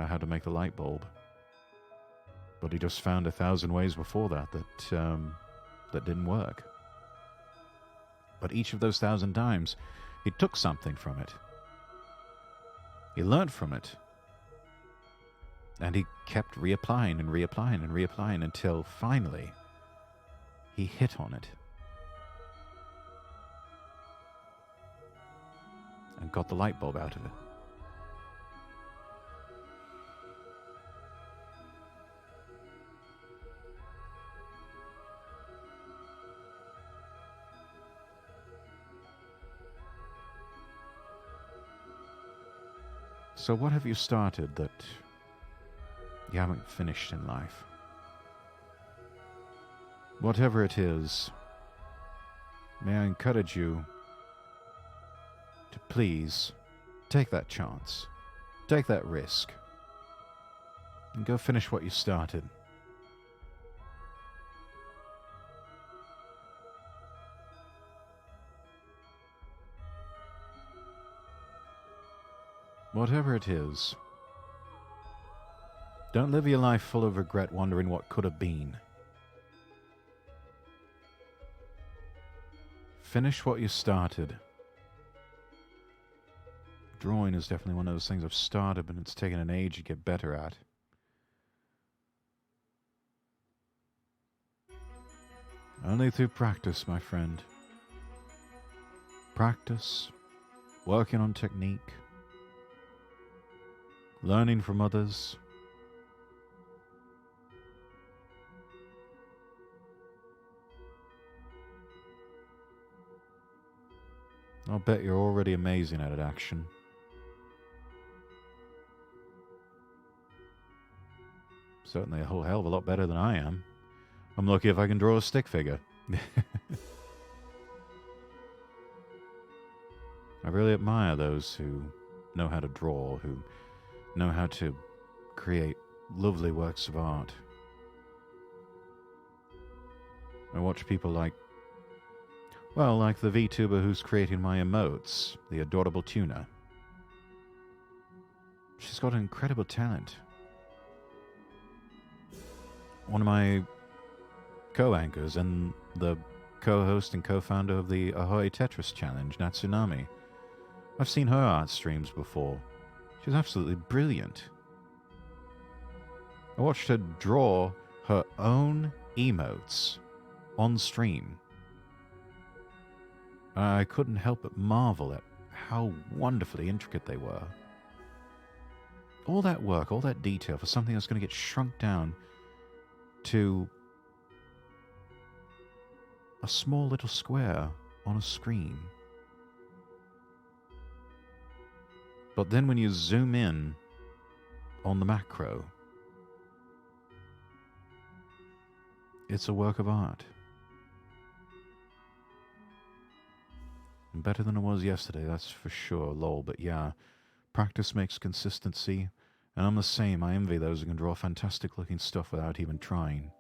how to make the light bulb. But he just found 1,000 ways before that that didn't work. But each of those 1,000 times, he took something from it. He learned from it. And he kept reapplying and reapplying and reapplying until finally he hit on it. And got the light bulb out of it. So what have you started that you haven't finished in life? Whatever it is, may I encourage you to please take that chance, take that risk, and go finish what you started. Whatever it is, don't live your life full of regret wondering what could have been. Finish what you started. Drawing is definitely one of those things I've started, but it's taken an age to get better at. Only through practice, my friend. Practice, working on technique, learning from others. I'll bet you're already amazing at it, Action. Certainly a whole hell of a lot better than I am. I'm lucky if I can draw a stick figure. I really admire those who know how to draw, who know how to create lovely works of art. I watch people like the VTuber who's creating my emotes, the adorable tuna. She's got an incredible talent. One of my co-anchors and the co-host and co-founder of the Ahoy Tetris Challenge, Natsunami. I've seen her art streams before. She's absolutely brilliant. I watched her draw her own emotes on stream. I couldn't help but marvel at how wonderfully intricate they were. All that work, all that detail for something that's going to get shrunk down to a small little square on a screen. But then when you zoom in on the macro, it's a work of art. Better than it was yesterday, that's for sure, lol. But yeah, practice makes consistency, and I'm the same. I envy those who can draw fantastic looking stuff without even trying.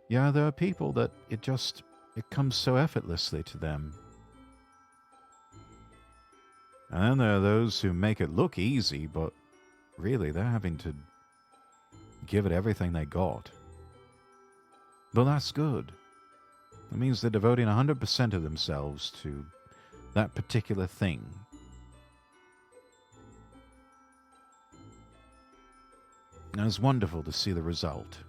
Yeah, there are people that it comes so effortlessly to them. And then there are those who make it look easy, but really they're having to give it everything they got. But that's good. It means they're devoting 100% of themselves to that particular thing. And it's wonderful to see the result.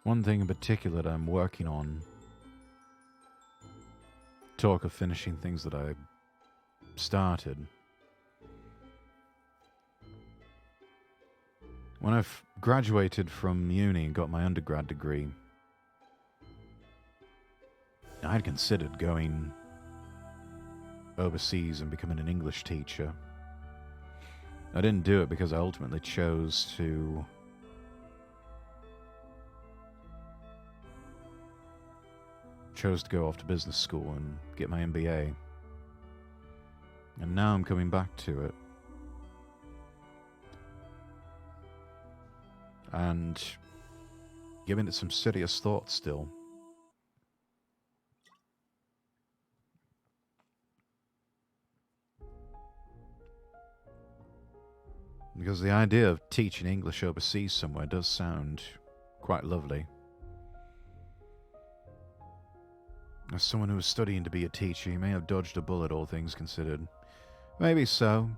One thing in particular that I'm working on, talk of finishing things that I started. When I've graduated from uni and got my undergrad degree, I had considered going overseas and becoming an English teacher. I didn't do it because I ultimately chose to go off to business school and get my MBA. And now I'm coming back to it. And giving it some serious thought still. Because the idea of teaching English overseas somewhere does sound quite lovely. As someone who was studying to be a teacher, you may have dodged a bullet, all things considered. Maybe so.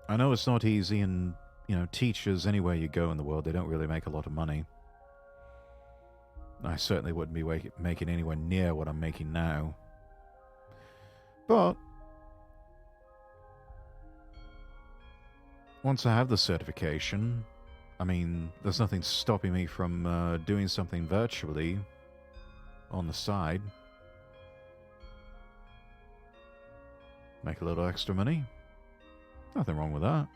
I know it's not easy, and, you know, teachers, anywhere you go in the world, they don't really make a lot of money. I certainly wouldn't be making anywhere near what I'm making now. But once I have the certification, I mean, there's nothing stopping me from doing something virtually on the side. Make a little extra money. Nothing wrong with that.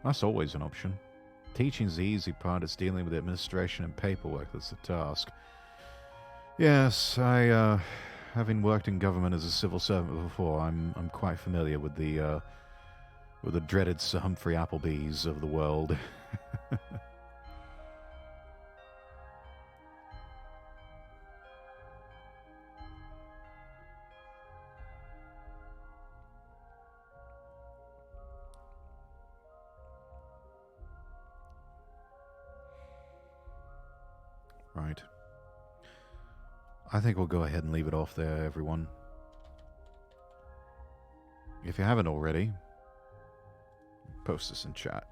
That's always an option. Teaching's the easy part. It's dealing with the administration and paperwork that's the task. Yes, having worked in government as a civil servant before, I'm quite familiar with the dreaded Sir Humphrey Applebys of the world. Right. I think we'll go ahead and leave it off there, everyone. If you haven't already, post this in chat.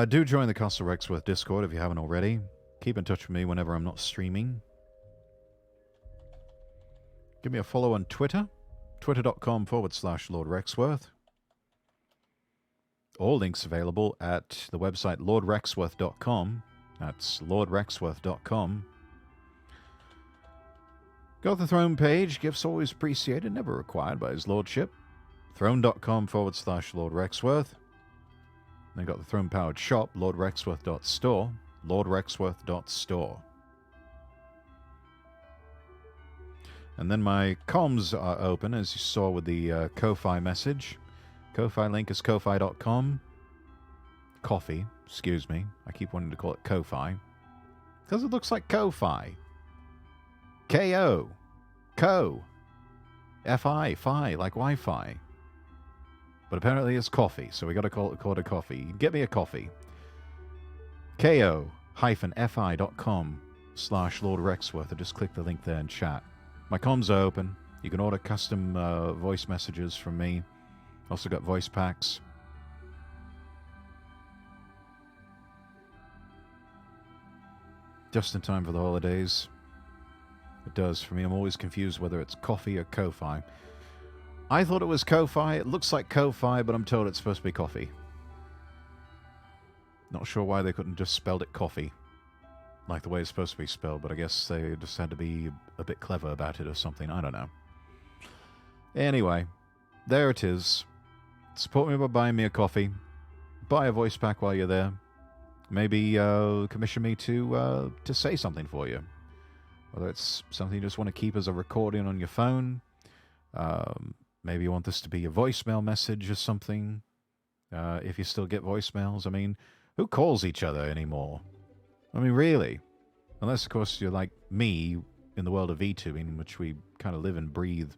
Do join the Castle Rexworth Discord if you haven't already. Keep in touch with me whenever I'm not streaming. Give me a follow on Twitter. Twitter.com/Lord Rexworth. All links available at the website lordrexworth.com. That's lordrexworth.com. Go to the throne page. Gifts always appreciated, never required by his lordship. Throne.com/Lord Rexworth. Then got the throne powered shop, lordrexworth.store. Lordrexworth.store. And then my comms are open, as you saw with the Ko-Fi message. Ko-Fi link is ko-fi.com. Coffee, excuse me. I keep wanting to call it Ko-Fi. Because it looks like Ko-Fi. K-O. Ko. F-I. Fi, like Wi-Fi. But apparently it's coffee, so we got to call it a coffee. Get me a coffee. ko-fi.com/Lord Rexworth, or just click the link there in chat. My comms are open. You can order custom voice messages from me. Also got voice packs. Just in time for the holidays. It does for me. I'm always confused whether it's coffee or Ko-Fi. I thought it was Ko-Fi. It looks like Ko-Fi, but I'm told it's supposed to be coffee. Not sure why they couldn't just spelled it coffee, like the way it's supposed to be spelled, but I guess they just had to be a bit clever about it or something. I don't know. Anyway, there it is. Support me by buying me a coffee. Buy a voice pack while you're there. Maybe commission me to say something for you. Whether it's something you just want to keep as a recording on your phone. Maybe you want this to be a voicemail message or something. If you still get voicemails. I mean, who calls each other anymore? I mean, really? Unless, of course, you're like me in the world of VTubing, in which we kind of live and breathe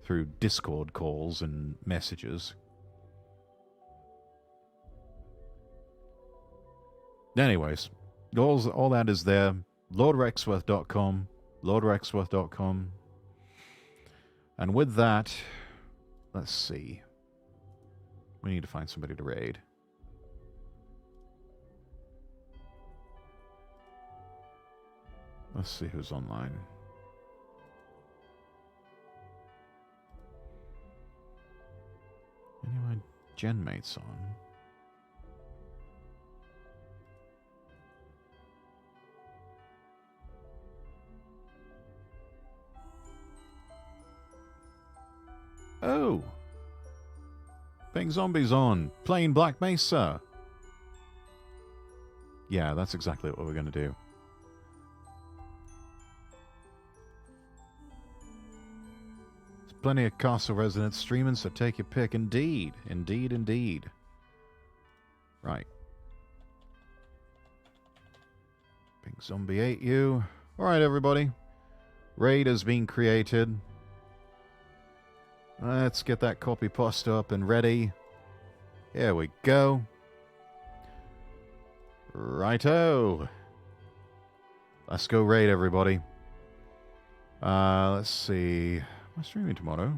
through Discord calls and messages. Anyways, all that is there. LordRexworth.com. LordRexworth.com. And with that, let's see. We need to find somebody to raid. Let's see who's online. Any of my gen mates on? Oh! Pink Zombies on. Playing Black Mesa. Yeah, that's exactly what we're going to do. There's plenty of Castle residents streaming, so take your pick. Indeed. Indeed, indeed. Right. Pink Zombie ate you. Alright, everybody. Raid has been created. Let's get that copy post up and ready. Here we go. Righto. Let's go raid, everybody. Let's see. Am I streaming tomorrow?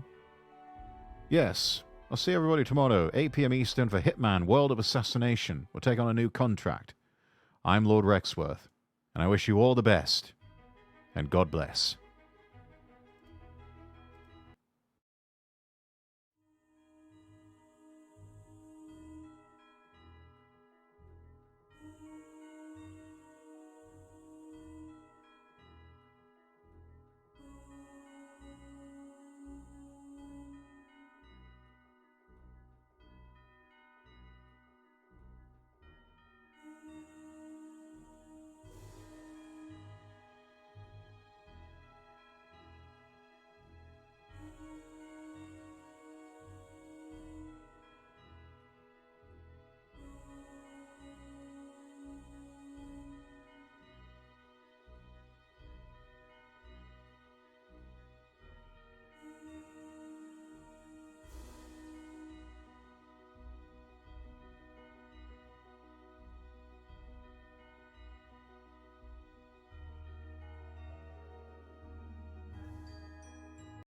Yes. I'll see everybody tomorrow, 8 p.m. Eastern for Hitman World of Assassination. We'll take on a new contract. I'm Lord Rexworth, and I wish you all the best. And God bless.